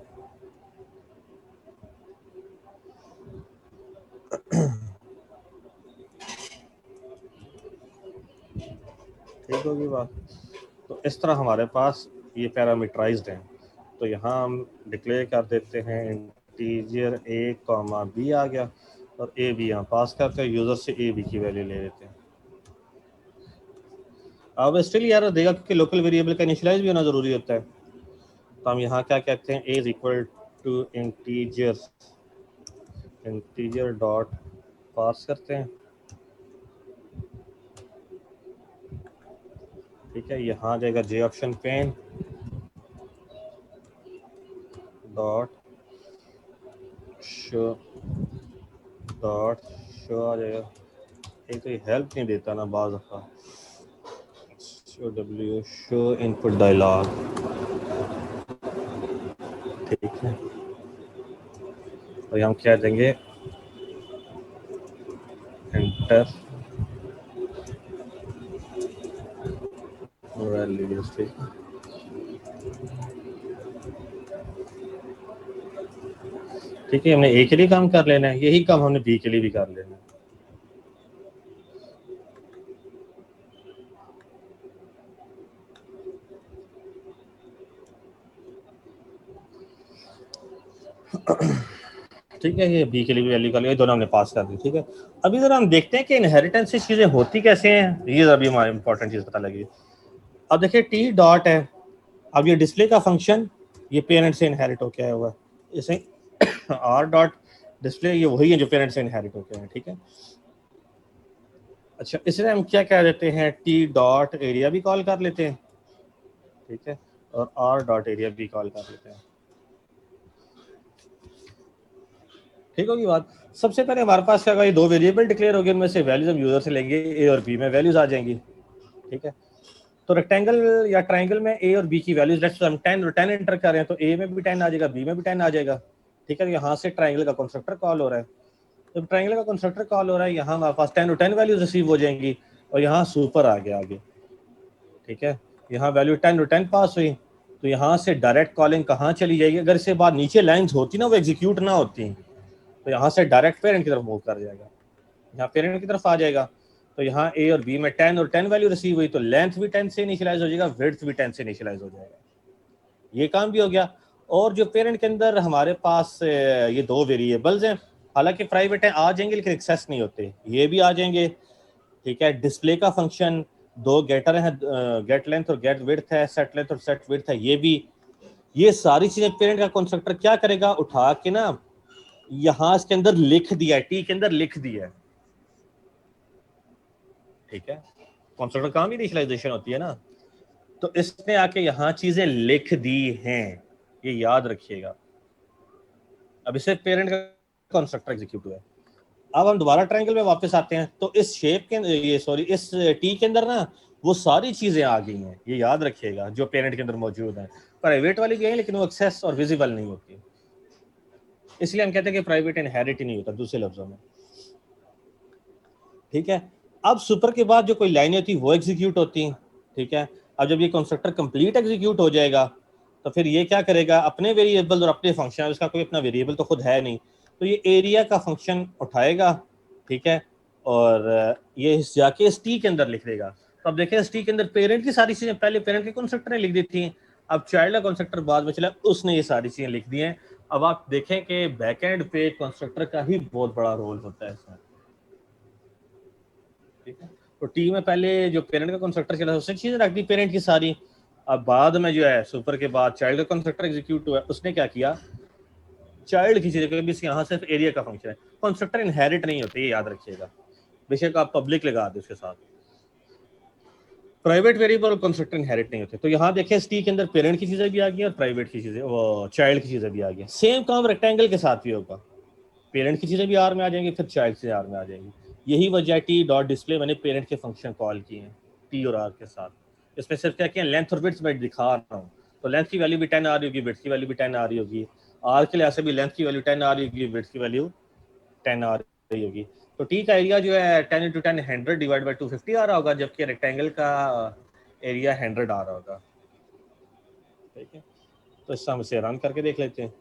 ठीक होगी बात? तो इस तरह हमारे पास ये पैरामीटराइज्ड हैं। तो यहाँ हम डिक्लेयर कर देते हैं इंटीजर a कॉमा b आ गया, और a b यहाँ पास करके यूजर से a b की वैल्यू ले लेते हैं। अब स्टिल यार देगा, क्योंकि लोकल वेरिएबल का इनिशियलाइज भी होना जरूरी होता है। तो हम यहाँ क्या कहते हैं, a is equal to integer dot pass करते हैं। ठीक है, यहाँ आ जाएगा J option pane dot show आ जाएगा। एक तो ये हेल्प नहीं देता ना बाज दफा, शो इनपुट डायलॉग। ठीक है, और हम क्या देंगे, एंटर वैल्यूज, ठीक है। हमने ए के लिए काम कर लेना है, यही काम हमने बी के लिए भी कर लेना है। ठीक है, ये बी के लिए भी वैल्यू कर लिया, दोनों हमने पास कर दी। ठीक है, अभी जरा हम देखते हैं कि इनहेरिटेंस से चीजें होती कैसे हैं, ये अभी हमारे इंपॉर्टेंट चीज पता लगी। अब देखिए टी डॉट है, अब ये डिस्प्ले का फंक्शन ये पेरेंट से इनहेरिट होके आया हुआ है, इसे आर डॉट डिस्प्ले ये वही है जो पेरेंट से इनहेरिट होके आए। ठीक है, अच्छा इसे हम क्या कह देते हैं, टी डॉट एरिया भी कॉल कर लेते हैं। ठीक है, और आर डॉट एरिया भी कॉल कर लेते हैं। ठीक होगी बात। सबसे पहले हमारे पास क्या होगा, ये दो वेरिएबल डिक्लेयर हो गए, उनमें से वैल्यूज हम यूजर से लेंगे, ए और बी में वैल्यूज आ जाएंगी। ठीक है, तो रेक्टेंगल या ट्राइंगल में ए और बी की वैल्यूज लेट्स हम 10 और 10 एंटर कर रहे हैं, तो ए में भी 10 आ जाएगा, बी में भी 10 आ जाएगा। ठीक है, यहाँ से ट्राइंगल का कंस्ट्रक्टर कॉल हो रहा है, जब ट्राइंगल का कंस्ट्रक्टर कॉल हो रहा है यहाँ हमारे पास 10 और 10 वैल्यूज रिसीव हो जाएंगी, और यहाँ सुपर आ गया आगे। ठीक है, यहाँ वैल्यू 10 और 10 पास हुई, तो यहाँ से डायरेक्ट कॉलिंग कहाँ चली जाएगी, अगर इसके बाद नीचे लाइंस होती ना वो एग्जीक्यूट ना होती, तो यहाँ से डायरेक्ट पेरेंट की तरफ मूव कर जाएगा, यहाँ पेरेंट की तरफ आ जाएगा। तो यहाँ ए और बी में 10 और 10 वैल्यू रिसीव हुई, तो लेंथ भी 10 से इनिशियलाइज हो जाएगा, विड्थ भी 10 से इनिशियलाइज हो जाएगा, ये काम भी हो गया। और जो पेरेंट के अंदर हमारे पास ये दो वेरिएबल्स हैं, हालांकि प्राइवेट है, आ जाएंगे लेकिन एक्सेस नहीं होते, ये भी आ जाएंगे। ठीक है, डिस्प्ले का फंक्शन दो गेटर है, गेट लेंथ और गेट विड्थ है, सेट लेंथ और सेट विड्थ है, ये भी, ये सारी चीजें पेरेंट का कंस्ट्रक्टर क्या करेगा, उठा के ना यहाँ इसके अंदर लिख दिया है, टी के अंदर लिख दिया है। ठीक है, कंस्ट्रक्टर काम ही इनिशियलाइजेशन होती है ना, तो इसने आके यहाँ चीजें लिख दी हैं, ये याद रखिएगा। अब इसे पेरेंट का कंस्ट्रक्टर एग्जीक्यूट हुआ है। अब हम दोबारा ट्रायंगल में वापस आते हैं, तो इस शेप के ये सॉरी इस टी के अंदर ना वो सारी चीजें आ गई हैं, ये याद रखिएगा, जो पेरेंट के अंदर मौजूद है। प्राइवेट वाली भी है लेकिन वो एक्सेस और विजिबल नहीं होती, इसलिए हम कहते हैं कि प्राइवेट इनहेरिट ही नहीं होता दूसरे लफ्जों में। ठीक है, अब सुपर के बाद जो कोई लाइनें होती वो एग्जीक्यूट होती। ठीक है, अब जब ये कंस्ट्रक्टर कंप्लीट एग्जीक्यूट हो जाएगा, तो फिर ये क्या करेगा, अपने वेरिएबल और अपने फंक्शन, इसका कोई अपना वेरिएबल तो खुद है नहीं, तो ये एरिया का फंक्शन उठाएगा। ठीक है, और ये जाके इस टी के अंदर लिख देगा। तो अब देखें इस टी के अंदर पेरेंट की सारी चीजें पहले पेरेंट के कंस्ट्रक्टर ने लिख दी थी, अब चाइल्ड का कंस्ट्रक्टर बाद में चला, उसने ये सारी चीजें लिख दी हैं। अब आप देखें कि बैकएंड पे कंस्ट्रक्टर का ही बहुत बड़ा रोल होता है इसमें। ठीक है, तो टी में पहले जो पेरेंट का कंस्ट्रक्टर चला उसने चीजें रख दी पेरेंट की सारी, अब बाद में जो है सुपर के बाद चाइल्ड का कंस्ट्रक्टर एग्जीक्यूट हुआ, उसने क्या किया, चाइल्ड की चीजें, क्योंकि यहाँ सिर्फ एरिया का फंक्शन है, कंस्ट्रक्टर इनहेरिट नहीं होते, ये याद रखिएगा, बेशक आप पब्लिक लगा दे उसके साथ, प्राइवेट वेरिएबल और कंस्ट्रक्टर इनहेरिट नहीं होते। तो यहाँ देखें टी के अंदर पेरेंट की चीजें भी आ गई और प्राइवेट की चीजें, वो चाइल्ड की चीजें भी आ गई। सेम काम रेक्टेंगल के साथ भी होगा, पेरेंट की चीजें भी आर में आ जाएंगी, फिर चाइल्ड से आर में आ जाएंगी। यही वजह टी डॉट डिस्प्ले मैंने पेरेंट के फंक्शन कॉल किए हैं टी और आर के साथ। इसमें सिर्फ क्या किया, लेंथ और विड्थ मैं दिखा रहा हूँ, तो लेंथ की वैल्यू भी 10 आ रही होगी, विड्थ की वैल्यू भी 10 आ रही होगी, आर के लिहाज से भी लेंथ की वैल्यू 10 आ रही होगी, विड्थ की वैल्यू 10 आ रही होगी। तो टी का एरिया जो है 10 × 10 100 डिवाइड बाई 250 आ रहा होगा, जबकि रेक्टेंगल का एरिया 100 आ रहा होगा। ठीक है, तो इससे हम इसे रन करके देख लेते हैं।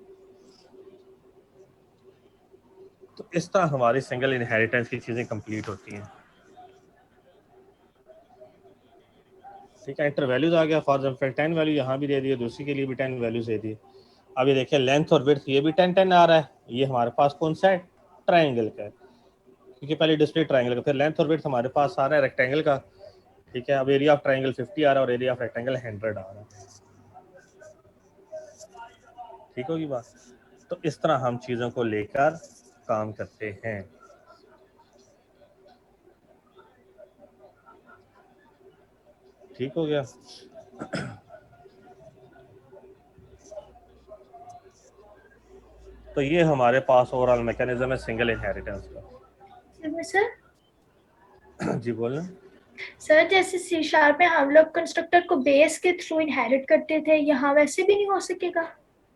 तो इस तरह हमारी सिंगल इनहेरिटेंस की चीजें कंप्लीट होती हैं। ठीक है, इंटर वैल्यूज आ गया, फॉर एग्जांपल 10 वैल्यू यहाँ भी दे दी है, दूसरी के लिए भी 10 वैल्यूज दे दी। अब ये देखिए लेंथ और विड्थ ये भी 10 आ रहा है, ये हमारे पास कौन सा है, ट्राइंगल का है, क्योंकि पहले डिस्प्ले ट्राइंगल का, फिर लेंथ और विड्थ हमारे पास आ रहा है रेक्टेंगल का। ठीक है, अब एरिया ऑफ ट्राइंगल 50 आ रहा है और एरिया ऑफ रेक्टेंगल 100 आ रहा है। ठीक होगी बात। तो इस तरह हम चीजों को लेकर काम करते हैं। ठीक हो गया। तो ये हमारे पास ओवरऑल मैकेनिज्म है सिंगल इनहेरिटेंस का। सर जी बोलना। सर जैसे सी शार्प में हम लोग कंस्ट्रक्टर को बेस के थ्रू इनहेरिट करते थे, यहाँ वैसे भी नहीं हो सकेगा?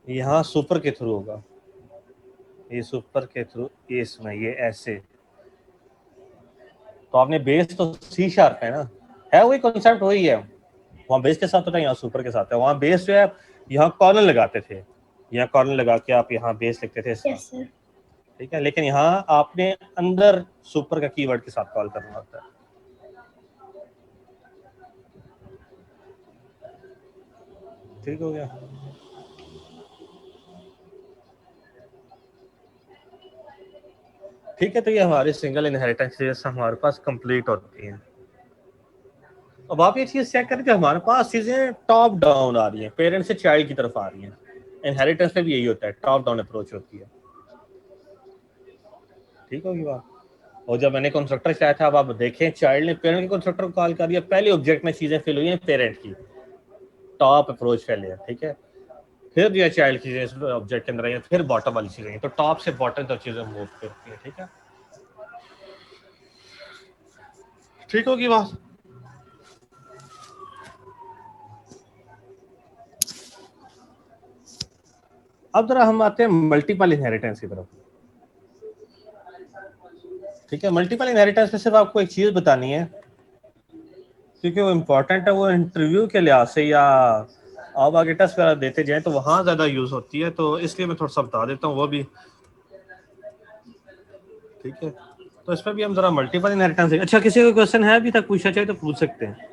यहाँ सुपर के थ्रू होगा, ये सुपर के थ्रू, ये इसमें ये ऐसे, तो आपने बेस तो सी शार्प है ना, है वही कॉन्सेप्ट वही है, वहाँ बेस के साथ होता है, यहाँ सुपर के साथ है। वहाँ बेस जो है यहाँ कॉर्नर लगाते थे, यहाँ कॉर्नर लगा के आप यहाँ बेस लिखते थे, यस सर। ठीक है। लेकिन यहाँ आपने अंदर सुपर का कीवर्ड के साथ कॉल करना होता है। ठीक हो गया। ठीक है, तो ये हमारे सिंगल इनहेरिटेंस हमारे पास कंप्लीट होती हैं। अब आप ये चीज चेक करें कि हमारे पास चीजें टॉप डाउन आ रही हैं, पेरेंट से चाइल्ड की तरफ आ रही हैं। इनहेरिटेंस में भी यही होता है, टॉप डाउन अप्रोच होती है। ठीक होगी बात। और जब मैंने कंस्ट्रक्टर चाहा था, अब आप देखें चाइल्ड ने पेरेंट के कंस्ट्रक्टर को कॉल कर दिया, पहले ऑब्जेक्ट में चीजें फिल हुई हैं पेरेंट की, टॉप अप्रोच फैले है, ठीक है। फिर जो है चाइल्ड की चीजें ऑब्जेक्ट के अंदर आई हैं, फिर बॉटम वाली चीजें हैं, तो टॉप से बॉटम तक चीजें मूव करती हैं, ठीक है। ठीक होगी बात। अब जरा हम आते हैं मल्टीपल इनहेरिटेंस की तरफ। ठीक है, मल्टीपल इनहेरिटेंस में सिर्फ आपको एक चीज बतानी है, क्योंकि वो इम्पोर्टेंट है, वो इंटरव्यू के लिहाज से या आप आगे टेस्ट वगैरह देते जाएं तो वहाँ ज़्यादा यूज़ होती है, तो इसलिए मैं थोड़ा सा बता देता हूँ वो भी। ठीक है, तो इसमें भी हम जरा मल्टीपल इनहेरिटेंस। अच्छा, किसी को क्वेश्चन है अभी तक पूछना चाहिए तो पूछ सकते हैं।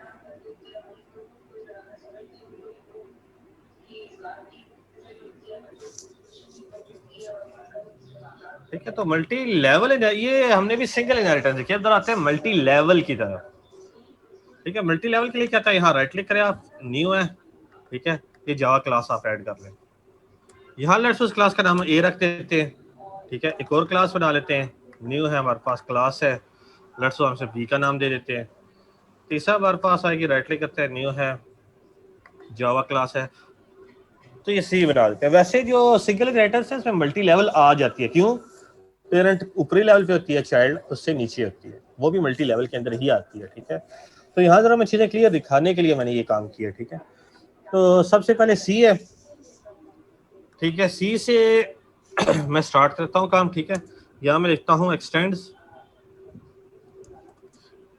ठीक है, तो मल्टी लेवल, ये हमने भी सिंगल इनहेरिटेंस देखी, अब जरा आते हैं मल्टी लेवल की तरफ। ठीक है, मल्टी लेवल के लिए क्या था, यहाँ राइट क्लिक करें आप, न्यू है, ठीक है, ये जावा क्लास आप ऐड कर लें। यहाँ लेट्स उस क्लास का नाम ए रख देते हैं, ठीक है। एक और क्लास बना लेते हैं, न्यू है हमारे पास क्लास है, लेट्स हम से बी का नाम दे देते हैं। तीसरा हमारे पास आएगी, राइट क्लिक करते हैं, न्यू है, जावा क्लास है, तो ये सी बना देते हैं। वैसे जो सिंगल इनहेरिटेंस है इसमें मल्टी लेवल आ जाती है, क्यों? पेरेंट ऊपरी लेवल पे होती है, चाइल्ड उससे नीचे होती है, वो भी मल्टी लेवल के अंदर ही आती है, ठीक है। तो यहाँ जरा मैं चीजें क्लियर दिखाने के लिए मैंने ये काम किया, ठीक है। तो सबसे पहले सी है, ठीक है, सी से मैं स्टार्ट करता हूँ काम, ठीक है। यहाँ मैं लिखता हूँ एक्सटेंड्स,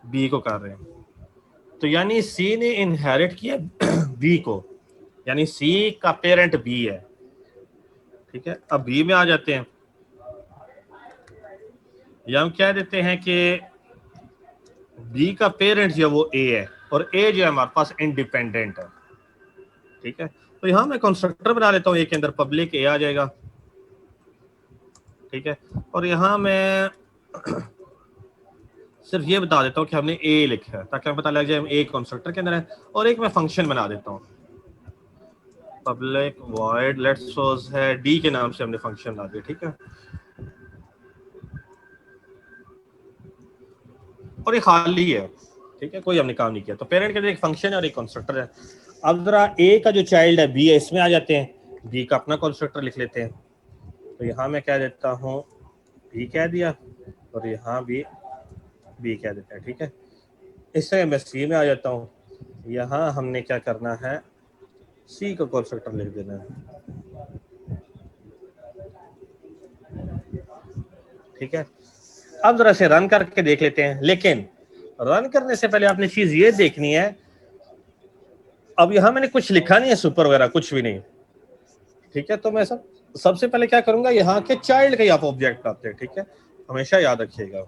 बी को कर रहे हैं, तो यानी सी ने इनहेरिट किया बी को, यानी सी का पेरेंट बी है, ठीक है। अब बी में आ जाते हैं, या हम कह देते हैं कि बी का पेरेंट जो वो ए है, और ए जो है हमारे पास इंडिपेंडेंट है, ठीक है। तो यहाँ मैं कंस्ट्रक्टर बना लेता हूँ, ए के अंदर पब्लिक ए आ जाएगा, ठीक है। और यहाँ मैं सिर्फ ये बता देता हूँ कि हमने ए लिखा है, ताकि हमें पता लग जाए हम ए कंस्ट्रक्टर के अंदर है। और एक मैं फंक्शन बना देता हूँ, पब्लिक वॉइड लेट्स सपोज है डी के नाम से हमने फंक्शन बना दिया, ठीक है। और ये खाली है, ठीक है, कोई हमने काम नहीं किया। तो पेरेंट के लिए एक फंक्शन है और एक कंस्ट्रक्टर है। अब जरा ए का जो चाइल्ड है बी है, इसमें आ जाते हैं, बी का अपना कंस्ट्रक्टर लिख लेते हैं। तो यहाँ मैं कह देता हूँ बी कह दिया, और यहाँ भी बी कह देते हैं, ठीक है। इससे मैं सी में आ जाता हूँ, यहाँ हमने क्या करना है, सी का कंस्ट्रक्टर लिख देना है, ठीक है। अब जरा से रन करके देख लेते हैं, लेकिन रन करने से पहले आपने चीज ये देखनी है, अब यहाँ मैंने कुछ लिखा नहीं है सुपर वगैरह, कुछ भी नहीं, ठीक है। तो मैं सबसे पहले क्या करूंगा, यहाँ के चाइल्ड के आप ऑब्जेक्ट आते हैं, ठीक है, हमेशा याद रखिएगा।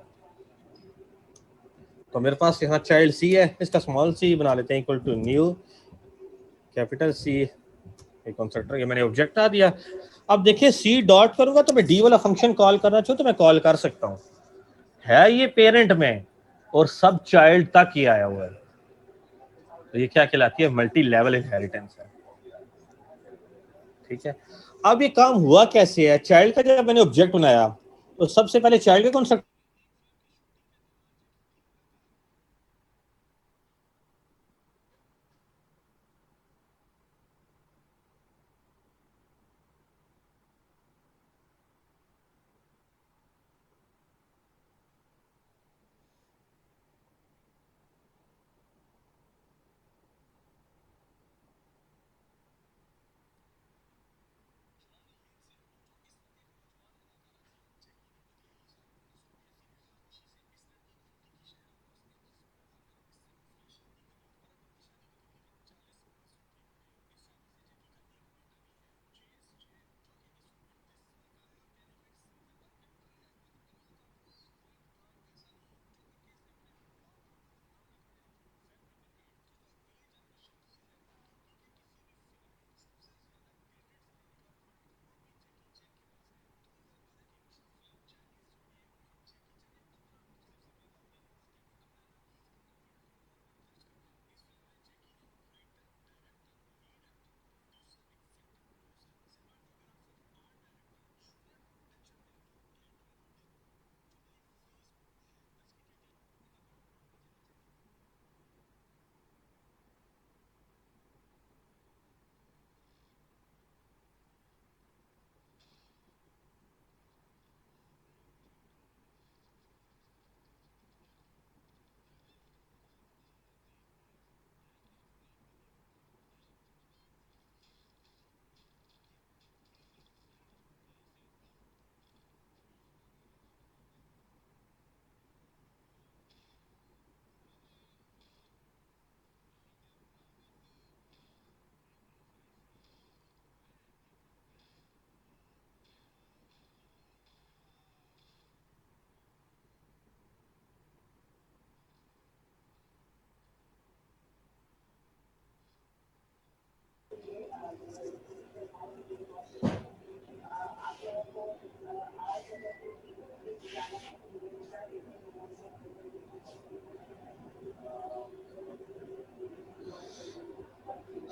तो मेरे पास यहाँ चाइल्ड सी है, इसका स्मॉल सी बना लेते हैं, equal to new capital C, constructor, ये मैंने ऑब्जेक्ट आ दिया। अब देखिए सी डॉट करूंगा तो मैं डी वाला फंक्शन कॉल करना चाहूँ तो मैं कॉल कर सकता हूँ, है ये पेरेंट में और सब चाइल्ड तक ही आया हुआ है, तो ये क्या कहलाती है, मल्टी लेवल इनहेरिटेंस है, ठीक है। अब ये काम हुआ कैसे है, चाइल्ड का जब मैंने ऑब्जेक्ट बनाया तो सबसे पहले चाइल्ड के कंस्ट्रक्टर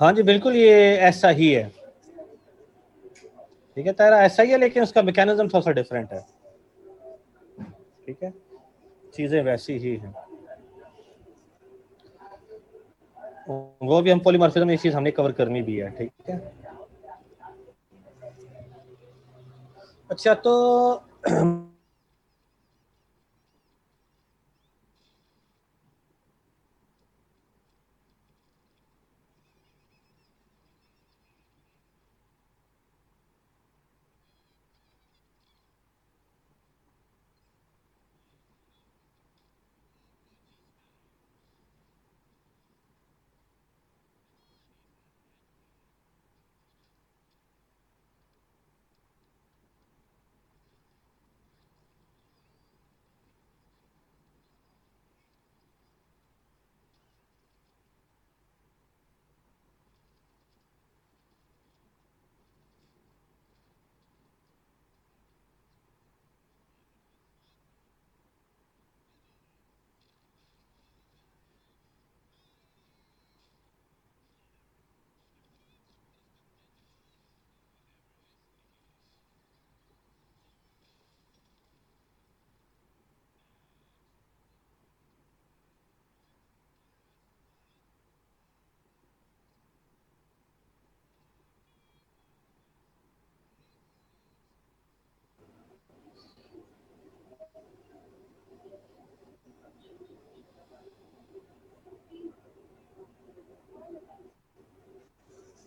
हाँ जी बिल्कुल, ये ऐसा ही है, ठीक है तारा, ऐसा ही है, लेकिन उसका मैकेनिज्म थोड़ा सा डिफरेंट है, ठीक है, चीजें वैसी ही हैं। वो भी हम पॉलीमॉर्फिज्म में ये चीज हमने कवर करनी भी है, ठीक है। अच्छा तो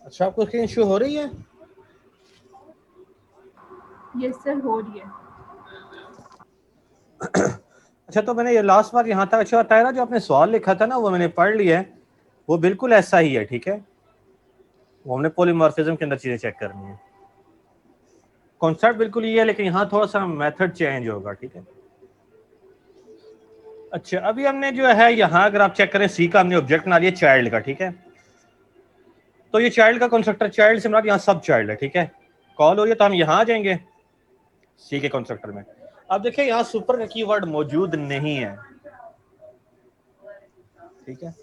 अच्छा आपको स्क्रीन शो हो रही है? यस सर, हो रही है। अच्छा तो मैंने ये लास्ट बार यहाँ तक अच्छा तायरा जो आपने सवाल लिखा था ना वो मैंने पढ़ लिया है, वो बिल्कुल ऐसा ही है, ठीक है। वो हमने पॉलीमॉर्फिज्म के अंदर चीजें चेक करनी है, कॉन्सेप्ट बिल्कुल ये है, लेकिन यहाँ थोड़ा सा मेथड चेंज होगा, ठीक है। अच्छा अभी हमने जो है यहाँ अगर आप चेक करें सी का हमने ऑब्जेक्ट बना लिया चाइल्ड का, ठीक है। तो ये चाइल्ड का कंस्ट्रक्टर, चाइल्ड से हमारा यहाँ सब चाइल्ड है, ठीक है, कॉल हो रही है, तो हम यहाँ आ जाएंगे सी के कंस्ट्रक्टर में। अब देखिए यहाँ सुपर का कीवर्ड मौजूद नहीं है, ठीक है।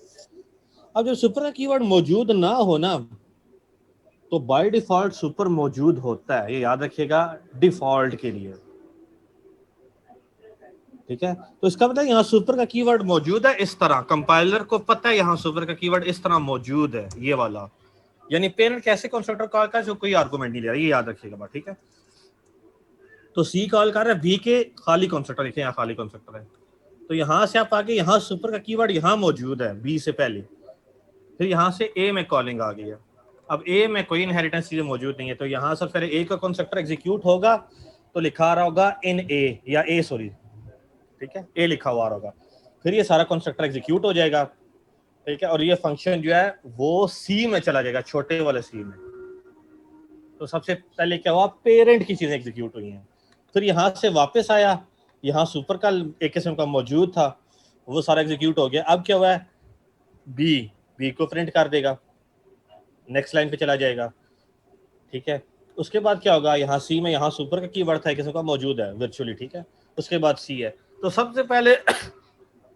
अब जब सुपर का कीवर्ड मौजूद ना हो ना, तो बाय डिफॉल्ट सुपर मौजूद होता है, ये याद रखिएगा, डिफॉल्ट के लिए, ठीक है। तो इसका मतलब यहाँ सुपर का कीवर्ड मौजूद है इस तरह, कंपाइलर को पता है यहाँ सुपर का कीवर्ड इस तरह मौजूद है, ये वाला, यानी पेरेंट कैसे कंस्ट्रक्टर कॉल का जो कोई आर्गुमेंट नहीं ले रहा, ये याद रखिएगा बात, ठीक है। तो सी कॉल कर रहा है बी के खाली कंस्ट्रक्टर, देखिए यहाँ खाली कंस्ट्रक्टर है, तो यहाँ से आप आगे यहाँ सुपर का कीवर्ड यहाँ मौजूद है बी से पहले, फिर यहाँ से ए में कॉलिंग आ गई है। अब ए में कोई इनहेरिटेंस चीजें मौजूद नहीं है, तो यहाँ से फिर ए का कंस्ट्रक्टर एग्जीक्यूट होगा, तो लिखा आ रहा होगा इन ए, या ए सॉरी, ठीक है, ए लिखा हुआ होगा, फिर ये सारा कंस्ट्रक्टर एग्जीक्यूट हो जाएगा, ठीक है। और ये फंक्शन जो है वो सी में चला जाएगा, छोटे वाले सी में। तो सबसे पहले क्या हुआ, पेरेंट की चीजें एग्जीक्यूट हुई हैं, फिर यहाँ से वापस आया, यहाँ सुपर का एक किस्म का मौजूद था, वो सारा एग्जीक्यूट हो गया। अब क्या हुआ है, बी को प्रिंट कर देगा, नेक्स्ट लाइन पे चला जाएगा, ठीक है। उसके बाद क्या होगा, यहाँ सी में यहाँ सुपर का कीवर्ड था किस्म का मौजूद है वर्चुअली, ठीक है। उसके बाद सी है, तो सबसे पहले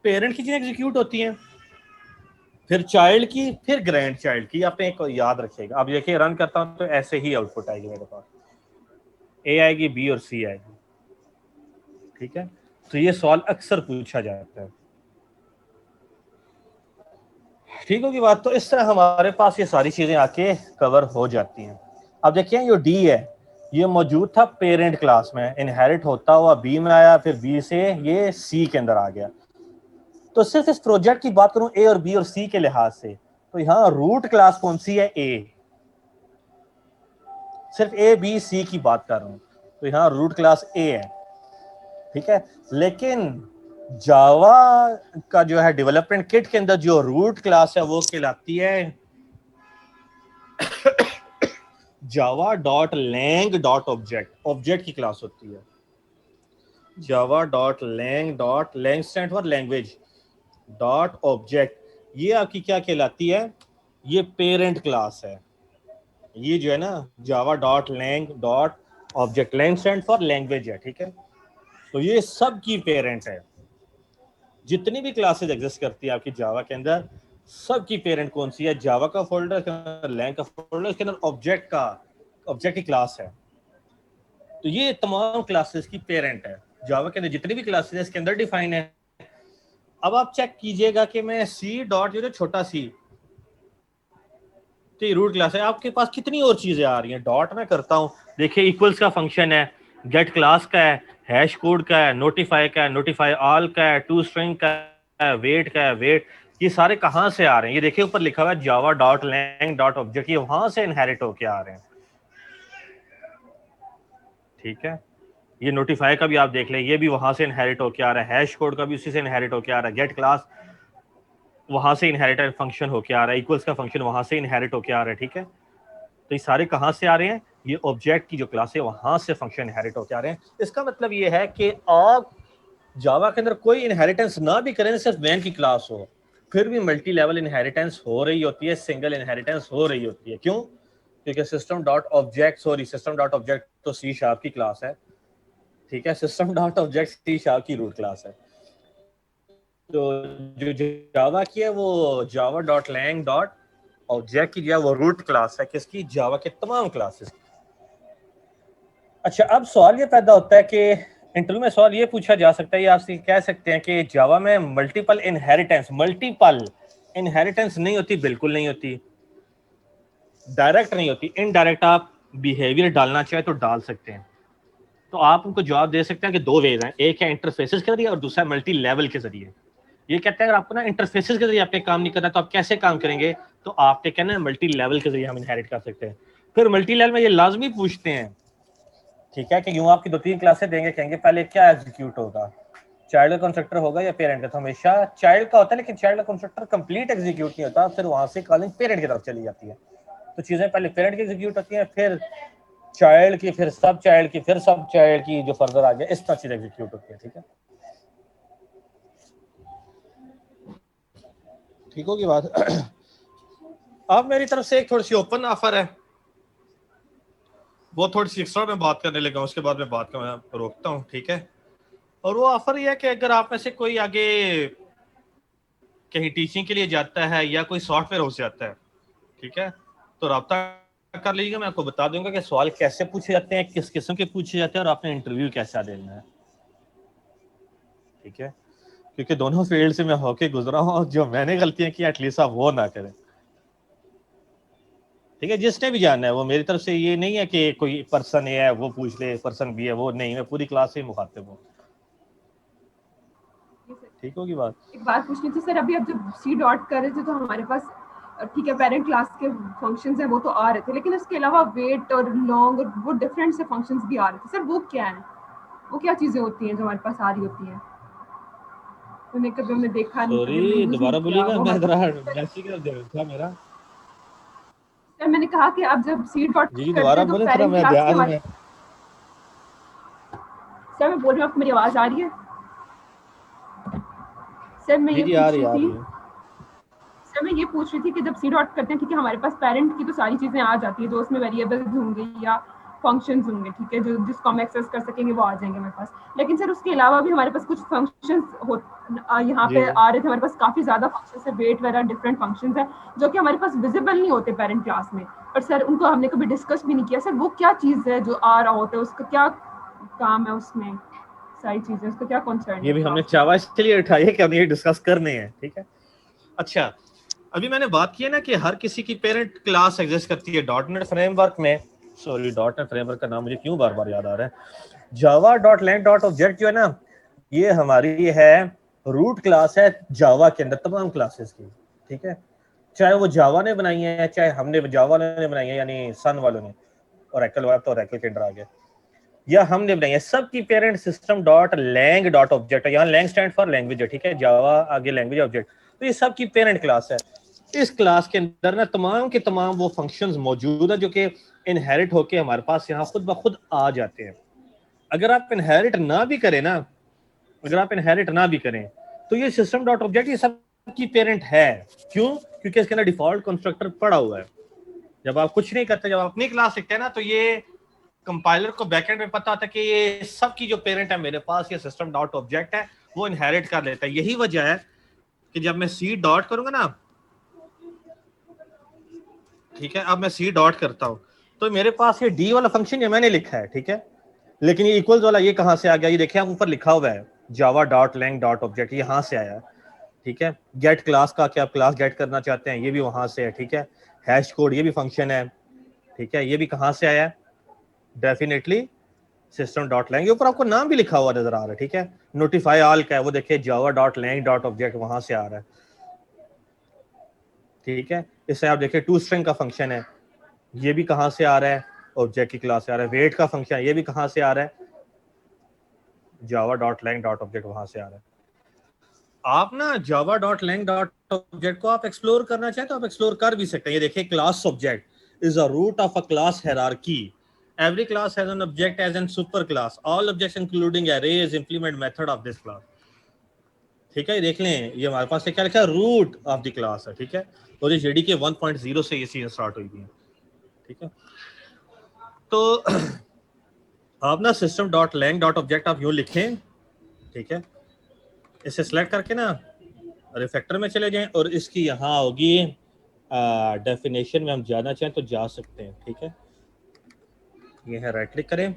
पेरेंट की चीजें एग्जीक्यूट होती हैं, फिर चाइल्ड की, फिर ग्रैंड चाइल्ड की, आपने एक याद रखिएगा। अब देखिए रन करता हूं तो ऐसे ही आउटपुट आएगी मेरे पास, ए आएगी, बी और सी आएगी, ठीक है। तो ये सवाल अक्सर पूछा जाता है, ठीक होगी बात। तो इस तरह हमारे पास ये सारी चीजें आके कवर हो जाती हैं। अब देखिए जो डी है ये मौजूद था पेरेंट क्लास में, इनहेरिट होता हुआ बी में आया, फिर बी से ये सी के अंदर आ गया। तो सिर्फ इस प्रोजेक्ट की बात करूं ए और बी और सी के लिहाज से, तो यहाँ रूट क्लास कौन सी है, ए, सिर्फ ए बी सी की बात कर रहा हूं, तो यहाँ रूट क्लास ए है, ठीक है। लेकिन जावा का जो है डेवलपमेंट किट के अंदर जो रूट क्लास है वो कहलाती है Java dot lang dot object, object की क्लास होती है Java dot lang stand for language dot object. ये आपकी क्या कहलाती है, ये पेरेंट क्लास है, ये जो है ना Java dot lang dot object, lang stand for language है, ठीक है। तो ये सब की पेरेंट है। जितनी भी क्लासेस एग्जिस्ट करती है आपकी जावा के अंदर, सब की पेरेंट कौन सी है? जावा का फोल्डर, लैंग का फोल्डर, उसके अंदर ऑब्जेक्ट की क्लास है। तो ये तमाम क्लासेस की पेरेंट है। जावा के अंदर जितनी भी क्लासेस है इसके अंदर डिफाइन है। अब आप चेक कीजिएगा कि मैं सी डॉट, ये जो छोटा सी तो रूट क्लास है, आपके पास कितनी और चीजें आ रही हैं। डॉट में करता हूँ, देखिए इक्वल्स का फंक्शन है, गेट क्लास का है, हैश कोड का है, नोटिफाई का है, नोटिफाई ऑल का है, टू स्ट्रिंग का है, वेट का है, वेट। ये सारे कहाँ से आ रहे हैं? ये देखिए ऊपर लिखा हुआ है Java dot lang dot object, ये वहां से इनहेरिट होके आ रहे हैं। ठीक है, ये नोटिफाई का भी आप देख लें, ये भी वहां से इनहेरिट होके आ रहा है, हैश कोड का भी उसी से इनहेरिट होके आ रहा है, गेट क्लास वहां से इनहेरिटेड फंक्शन होके आ रहा है, इक्वल्स का फंक्शन वहां से इनहेरिट होके आ रहा है। ठीक है, तो ये सारे कहाँ से आ रहे हैं? ये ऑब्जेक्ट की जो क्लास है वहां से फंक्शन इनहेरिट होके आ रहे हैं। इसका मतलब ये है कि आप जावा के अंदर कोई इनहेरिटेंस ना भी करें, सिर्फ मैन की क्लास हो, फिर भी मल्टी लेवल इनहेरिटेंस हो रही होती है, सिंगल इनहेरिटेंस हो रही होती है। क्यों? क्योंकि सिस्टम डॉट ऑब्जेक्ट तो सी शार्प की क्लास है। ठीक है, system dot object C sharp की रूट क्लास है। तो जो जावा की है वो Java dot lang dot object की जो है वो रूट क्लास है किसकी? जावा के तमाम क्लासेस की। अच्छा, अब सवाल ये पैदा होता है कि इंटरव्यू में सवाल ये पूछा जा सकता है, ये आपसे कह सकते हैं कि जावा में मल्टीपल इनहेरिटेंस नहीं होती। बिल्कुल नहीं होती, डायरेक्ट नहीं होती, इनडायरेक्ट आप बिहेवियर डालना चाहे तो डाल सकते हैं। तो आप उनको जवाब दे सकते हैं कि दो वेज हैं, एक है इंटरफेसेस के जरिए और दूसरा मल्टी लेवल के जरिए। ये कहते हैं अगर आपको ना इंटरफेसेस के जरिए आपने काम नहीं करना तो आप कैसे काम करेंगे? तो आपने कहना है मल्टी लेवल के जरिए हम इनहेरिट कर सकते हैं। फिर मल्टी लेवल में ये लाजमी पूछते हैं, ठीक है, कि यूं आपकी 2-3 क्लासें देंगे, कहेंगे पहले क्या एग्जीक्यूट होगा, चाइल्ड का कंस्ट्रक्टर होगा या पेरेंट का? तो हमेशा चाइल्ड का होता है, लेकिन चाइल्ड का कंस्ट्रक्टर कंप्लीट एग्जीक्यूट नहीं होता, फिर वहां से कॉलिंग पेरेंट की तरफ चली जाती है। तो चीजें पहले पेरेंट की एग्जीक्यूट होती हैं, फिर चाइल्ड की, फिर सब चाइल्ड की, फिर सब चाइल्ड की, जो फर्दर आ गया इस तरह चीज एग्जीक्यूट होती है। ठीक है, ठीक होगी बात? अब मेरी तरफ से एक थोड़ी सी ओपन ऑफर है, वो थोड़ी सी एक्स्ट्रा मैं बात करने लगा, उसके बाद मैं बात करना रोकता हूँ। ठीक है, और वो ऑफर ये है कि अगर आप में से कोई आगे कहीं टीचिंग के लिए जाता है या कोई सॉफ्टवेयर हाउस जाता है, ठीक है, तो रब्ता कर लीजिएगा। मैं आपको बता दूंगा कि सवाल कैसे पूछे जाते हैं, किस किस्म के पूछे जाते हैं और आपने इंटरव्यू कैसा देना है। ठीक है, क्योंकि दोनों फील्ड से मैं होके गुजरा हूँ और जो मैंने गलतियां की एटलीस्ट आप वो ना करें। ठीक है, जिसने भी जानना है वो, मेरी तरफ से ये नहीं है कि कोई पर्सन ए है वो पूछ ले, पर्सन बी है वो नहीं, मैं पूरी क्लास से मुखातिब हूँ। ठीक होगी बात? एक बात पूछनी थी सर, अभी अब जब सी डॉट कर रहे थे तो हमारे पास ठीक है पेरेंट क्लास के फंक्शंस हैं वो तो आ रहे थे, लेकिन उसके अलावा वेट और लॉन्ग और वो डिफरेंट से फंक्शंस भी आ रहे थे। सर वो क्या है, वो क्या चीजें होती हैं जो हमारे पास आ रही होती हैं? मैंने कभी हमने देखा नहीं, कभी हमने सॉरी, यूज नहीं दोबारा किया बोलिएगा, वो मैं जरा हमारे मैसेज कर दे था मेरा। सर मैंने कहा कि आप जब सी डॉट जी करते दोबारा हैं तो बोले, थोड़ा पेरेंट मैं क्लास के ध्यान हमारे, में। सर मैं बोल रही हूँ आपको मेरी आवाज आ रही है? सर मैं जी ये जी, आ पूछ रही रही आ थी, रही है। सर मैं ये पूछ रही थी कि जब सी डॉट करते हैं, ठीक है, हमारे पास पेरेंट की तो सारी चीजें आ जाती है जो उसमें वेरिएबल्स होंगे या फंक्शंस होंगे, ठीक है, जो जिसको हम एक्सेस कर सकेंगे वो आ जाएंगे हमारे पास। लेकिन सर उसके अलावा भी हमारे पास कुछ फंक्शंस यहाँ जी पे आ रहे थे, हमारे पास काफी ज्यादा फंक्शंस है, वेट वगैरह डिफरेंट फंक्शंस है जो कि हमारे पास विजिबल नहीं होते पेरेंट क्लास में, और सर उनको हमने कभी डिस्कस भी नहीं किया। सर वो क्या चीज है जो आ रहा होता है, उसका क्या काम है, उसमें सारी चीजें, उसका क्या कंसर्न ये है भी हमने क्लास के चावा साथ? इसलिए उठाई है कि हम ये डिस्कस करने हैं। ठीक है, अच्छा, अभी मैंने बात की है ना कि हर किसी की पेरेंट क्लास एग्जिस्ट करती है डॉटनेट फ्रेमवर्क में। सॉरी, डॉटनेट फ्रेमवर्क का नाम मुझे क्यों बार बार याद आ रहा है? Java dot lang dot object जो है ना, ये हमारी है रूट क्लास है जावा के अंदर तमाम क्लासेस की। ठीक है, चाहे वो जावा ने बनाई है, चाहे हमने जावा ने बनाई है, यानी सन वालों ने, और ओरेकल वाला तो ओरेकल के अंदर आ गया, या हमने बनाई है, सबकी parent system dot lang dot object है। यहाँ लैंग स्टैंड फॉर लैंग्वेज है। ठीक है, जावा आगे लैंग्वेज ऑब्जेक्ट, तो ये सबकी पेरेंट क्लास है। इस क्लास के अंदर ना तमाम के तमाम वो फंक्शंस मौजूद है जो कि इनहेरिट होके हमारे पास यहाँ खुद ब खुद आ जाते हैं। अगर आप इनहेरिट ना भी करें ना, अगर आप इनहेरिट ना भी करें तो ये सिस्टम डॉट ऑब्जेक्ट ये सबकी पेरेंट है। क्यों? क्योंकि इसके अंदर डिफॉल्ट कंस्ट्रक्टर पड़ा हुआ है। जब आप कुछ नहीं करते, जब आप अपनी क्लास लिखते हैं ना, तो ये कंपाइलर को बैकएंड में पता होता है कि ये सब की जो पेरेंट है मेरे पास, ये सिस्टम डॉट ऑब्जेक्ट है, वो इनहेरिट कर लेता है। यही वजह है कि जब मैं सी डॉट करूंगा ना, ठीक है, अब मैं सी डॉट करता हूं तो मेरे पास ये डी वाला फंक्शन ये मैंने लिखा है, ठीक है, लेकिन ये इक्वल्स वाला ये कहां से आ गया? ये देखिए आप ऊपर लिखा हुआ है Java dot lang dot object, यहां से आया है, ठीक है। गेट क्लास का क्या आप क्लास गेट करना चाहते हैं, ये भी वहां से है, ठीक है। हैश कोड ये भी फंक्शन है, ठीक है, ये भी कहां से आया है? डेफिनेटली सिस्टम डॉट लैंग, ऊपर आपको नाम भी लिखा हुआ नजर आ रहा है, ठीक है। नोटिफाई ऑल का है, वो देखिए Java dot lang dot object वहां से आ रहा है, ठीक है। इससे आप देखिए टू स्ट्रिंग का फंक्शन है, ये भी कहां से आ रहा है? ऑब्जेक्ट की क्लास से आ रहा है। वेट का फंक्शन है, ये भी कहां से आ रहा है? Java dot lang dot object वहां से आ रहा है। आप ना Java dot lang dot object को आप एक्सप्लोर करना चाहें तो आप एक्सप्लोर कर भी सकते हैं। ये देखिए class object is a root of a class hierarchy, every class has an object as an super class, all objects including arrays implement method of this class, ठीक है। ये देख लें, ये हमारे पास क्या लिखा है? रूट ऑफ द क्लास है, ठीक है। और ये जेडीके 1.0 से ये चीजें स्टार्ट हुई थी, ठीक है। तो आप ना system dot lang dot object आप यूं लिखें, ठीक है। इसे सेलेक्ट करके ना रिफैक्टर में चले जाएं और इसकी यहाँ होगी डेफिनेशन में हम जाना चाहें तो जा सकते हैं, ठीक है। ये है, राइट क्लिक करें,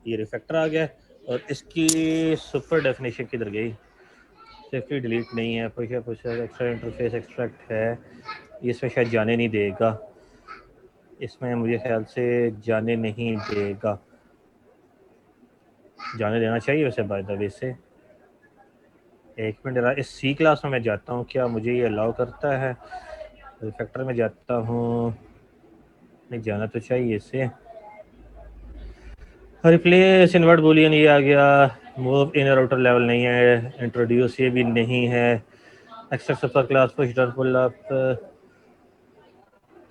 ये रिफैक्टर आ गया और इसकी सुपर डेफिनेशन किधर गई? सेफ्टी डिलीट नहीं है, एक्स्ट्रा इंटरफेस एक्सट्रैक्ट है, इसमें शायद जाने नहीं देगा, इसमें मुझे ख्याल से जाने नहीं देगा, जाने देना चाहिए वैसे बाय द वे से। एक मिनट, इस सी क्लास में मैं जाता हूँ, क्या मुझे ये अलाउ करता है? रिफैक्टर में जाता हूँ, नहीं जाना तो चाहिए इसे। रिप्लेस इन्वर्ट बुलियन ये आ गया, मूव इनर आउटर लेवल नहीं है, इंट्रोड्यूस ये भी नहीं है, except super class push dot pull up,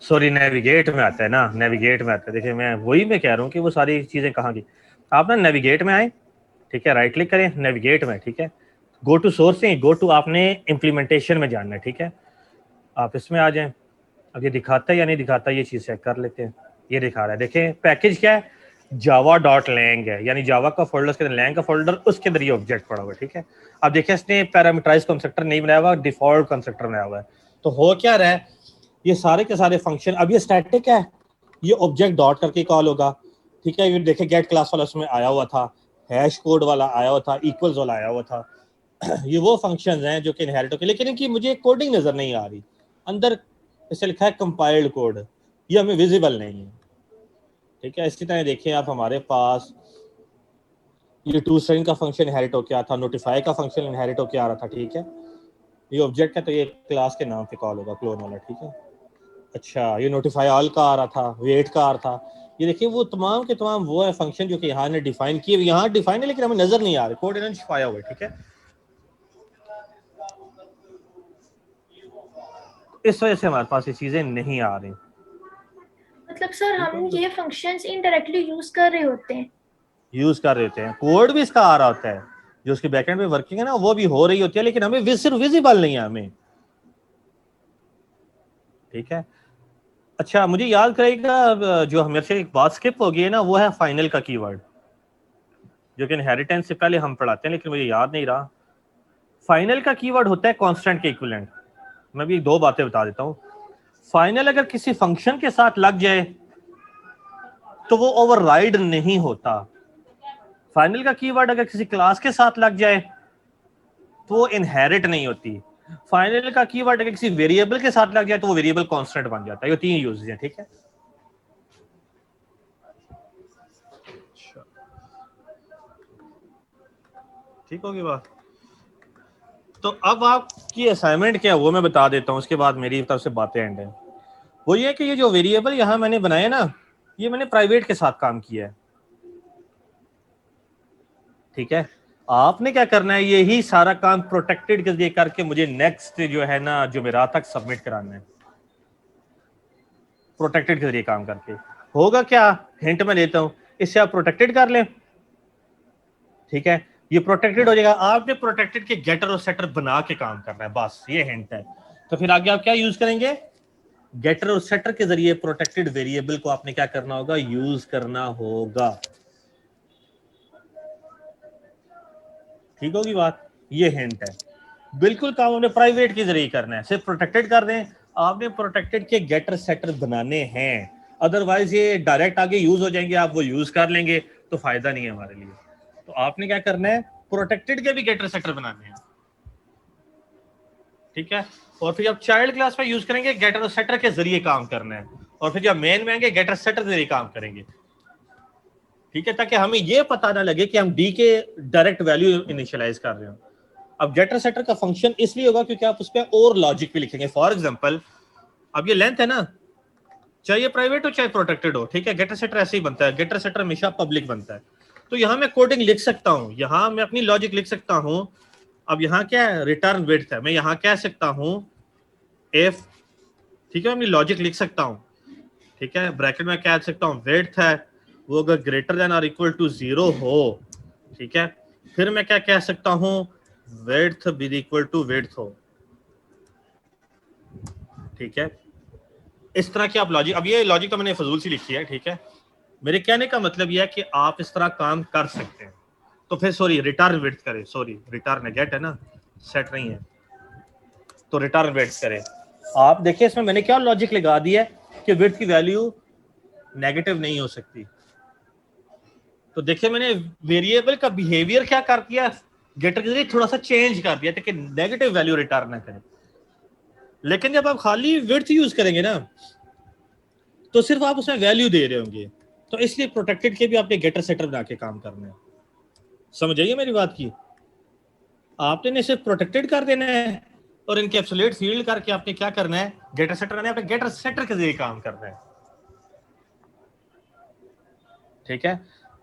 sorry navigate में आता है ना, नेविगेट में आता है। देखिए मैं कह रहा हूँ कि वो सारी चीज़ें कहाँ की। आप ना नेविगेट में आए, ठीक है, राइट क्लिक करें नेविगेट में, ठीक है, गो टू सोर्स से गो टू आपने इम्प्लीमेंटेशन में जानना है, ठीक है। आप इसमें आ जाएं, अब ये दिखाता है या नहीं दिखाता ये चीज़ चेक कर लेते हैं। ये दिखा रहा है, देखें पैकेज क्या है, जावा डॉट लैंग है, यानी जावा का फोल्डर, उसके अंदर लैंग का फोल्डर, उसके अंदर ये ऑब्जेक्ट पड़ा हुआ है, ठीक है। अब देखिए इसने पैरामीटराइज कंस्ट्रक्टर नहीं बनाया हुआ, डिफॉल्ट कंस्ट्रक्टर बनाया हुआ है। तो हो क्या रहा है, ये सारे के सारे फंक्शन, अब ये स्टैटिक है, ये ऑब्जेक्ट डॉट करके कॉल होगा, ठीक है। ये देखिए गेट क्लास वाला उसमें आया हुआ था, हैश कोड वाला आया हुआ था, इक्वल्स वाला आया हुआ था। ये वो फंक्शंस हैं जो कि इनहेरिट होके, लेकिन इनकी मुझे कोडिंग नजर नहीं आ रही। अंदर इसे लिखा है कंपाइल्ड कोड, ये हमें विजिबल नहीं है, ठीक है। इसी तरह देखिए आप, हमारे पास ये टू स्ट्रिंग का फंक्शन इनहेरिट होके आता था, नोटिफाई का फंक्शन इनहेरिट होके आ रहा था, ठीक है। ये ऑब्जेक्ट है तो ये क्लास के नाम पे कॉल होगा, क्लोन वाला, ठीक है। अच्छा, ये नोटिफाई ऑल का आ रहा था, वेट का आ रहा था। ये देखिए वो तमाम के तमाम वो है फंक्शन जो कि यहाँ ने डिफाइन किए, यहाँ डिफाइन है लेकिन हमें नजर नहीं आ रहे, कोड इन्होंने छुपाया हुआ है, ठीक है। इस वजह से हमारे पास ये चीजें नहीं आ रही। मतलब सर हम ये फंक्शंस इनडायरेक्टली यूज कर रहे होते हैं, यूज कर रहे होते हैं, कोड भी इसका आ रहा होता है, जो उसके बैकएंड में वर्किंग है ना वो भी हो रही होती है, लेकिन हमें सिर्फ विजिबल नहीं है हमें, ठीक है। अच्छा, मुझे याद करेगा, जो मेरे से एक बात स्किप हो गई है ना, वो है फाइनल का कीवर्ड, जो कि इनहेरिटेंस से पहले हम पढ़ाते हैं लेकिन मुझे याद नहीं रहा। फाइनल का कीवर्ड होता है कांस्टेंट के इक्विवेलेंट। मैं भी दो बातें बता देता हूँ। फाइनल अगर किसी फंक्शन के साथ लग जाए तो वो ओवरराइड नहीं होता। फाइनल का कीवर्ड अगर किसी क्लास के साथ लग जाए तो वो इनहेरिट नहीं होती। फाइनल का कीवर्ड अगर किसी वेरिएबल के साथ लग जाए तो वो वेरिएबल कांस्टेंट बन जाता है। ये तीन यूजेस हैं, ठीक है। ठीक होगी बात। तो अब आपकी असाइनमेंट क्या है वो मैं बता देता हूँ, उसके बाद मेरी तरफ से बातें एंड है। वो ये कि ये जो वेरिएबल यहाँ मैंने बनाए ना, ये मैंने प्राइवेट के साथ काम किया है, ठीक है। आपने क्या करना है, यही सारा काम प्रोटेक्टेड के जरिए करके मुझे नेक्स्ट जो है ना जुमेरात तक सबमिट कराना है, प्रोटेक्टेड के जरिए काम करके। होगा क्या, हिंट में देता हूं, इससे आप प्रोटेक्टेड कर लें, ठीक है। ये प्रोटेक्टेड हो जाएगा, आपने प्रोटेक्टेड के गेटर और सेटर बना के काम करना है, बस ये हिंट है। तो फिर आगे आप क्या यूज करेंगे, गेटर और सेटर के जरिए प्रोटेक्टेड वेरिएबल को आपने क्या करना होगा, यूज करना होगा। ठीक होगी बात, ये हिंट है। बिल्कुल काम हमने प्राइवेट के जरिए करना है, सिर्फ प्रोटेक्टेड कर दें, आपने प्रोटेक्टेड के गेटर सेटर बनाने हैं, अदरवाइज ये डायरेक्ट आगे यूज हो जाएंगे, आप वो यूज कर लेंगे तो फायदा नहीं है हमारे लिए। तो आपने क्या करना है, प्रोटेक्टेड के भी गेटर सेटर बनाने हैं, ठीक है। और फिर जब चाइल्ड क्लास में यूज करेंगे गेटर और सेटर के जरिए काम करना है, और फिर जब मेन में आएंगे गेटर सेटर के जरिए काम करेंगे, ठीक है, ताकि हमें ये पता ना लगे कि हम डी के डायरेक्ट वैल्यू इनिशियलाइज कर रहे हो। अब गेटर सेटर का फंक्शन इसलिए होगा क्योंकि आप उस पर और लॉजिक भी लिखेंगे। फॉर एग्जांपल, अब ये लेंथ है ना, चाहे ये प्राइवेट हो चाहे प्रोटेक्टेड हो, ठीक है, गेटर सेटर ऐसे ही बनता है, गेटर सेटर हमेशा पब्लिक बनता है। तो यहां मैं कोडिंग लिख सकता हूं, यहां मैं अपनी लॉजिक लिख सकता हूं। अब यहां क्या है, रिटर्न विड्थ है, मैं यहां कह सकता हूं इफ, ठीक है, अपनी लॉजिक लिख सकता हूं, ठीक है, ब्रैकेट में कह सकता हूं विड्थ है वो अगर ग्रेटर देन और इक्वल टू 0 हो, ठीक है, फिर मैं क्या कह सकता हूं, width be equal to width हो, ठीक है। इस तरह की आप लॉजिक, अब ये लॉजिक तो मैंने फजूल सी लिखी है, ठीक है, मेरे कहने का मतलब यह है कि आप इस तरह काम कर सकते हैं। तो फिर सॉरी रिटर्न विड्थ करें, सॉरी रिटर्न गेट है ना, सेट नहीं है, तो रिटर्न विड्थ करें। आप देखिए इसमें मैंने क्या लॉजिक लगा दिया है कि विड्थ की वैल्यू नेगेटिव नहीं हो सकती। तो देखिए मैंने वेरिएबल का बिहेवियर क्या कर दिया, गेटर के जरिए थोड़ा सा चेंज कर दिया ताकि नेगेटिव वैल्यू रिटर्न ना करे। लेकिन जब आप खाली विड्थ यूज करेंगे ना, तो सिर्फ आप उसमें वैल्यू दे रहे होंगे, तो इसलिए प्रोटेक्टेड के भी आपने गेटर सेटर बना के काम करना है। समझ आइए मेरी बात की, आपने इन्हें सिर्फ प्रोटेक्टेड कर देना है और इनके एब्सोल्यूट फील्ड करके आपने क्या करना है, गेटर सेटर करना है, आपने गेटर सेटर के जरिए काम करना है, ठीक है।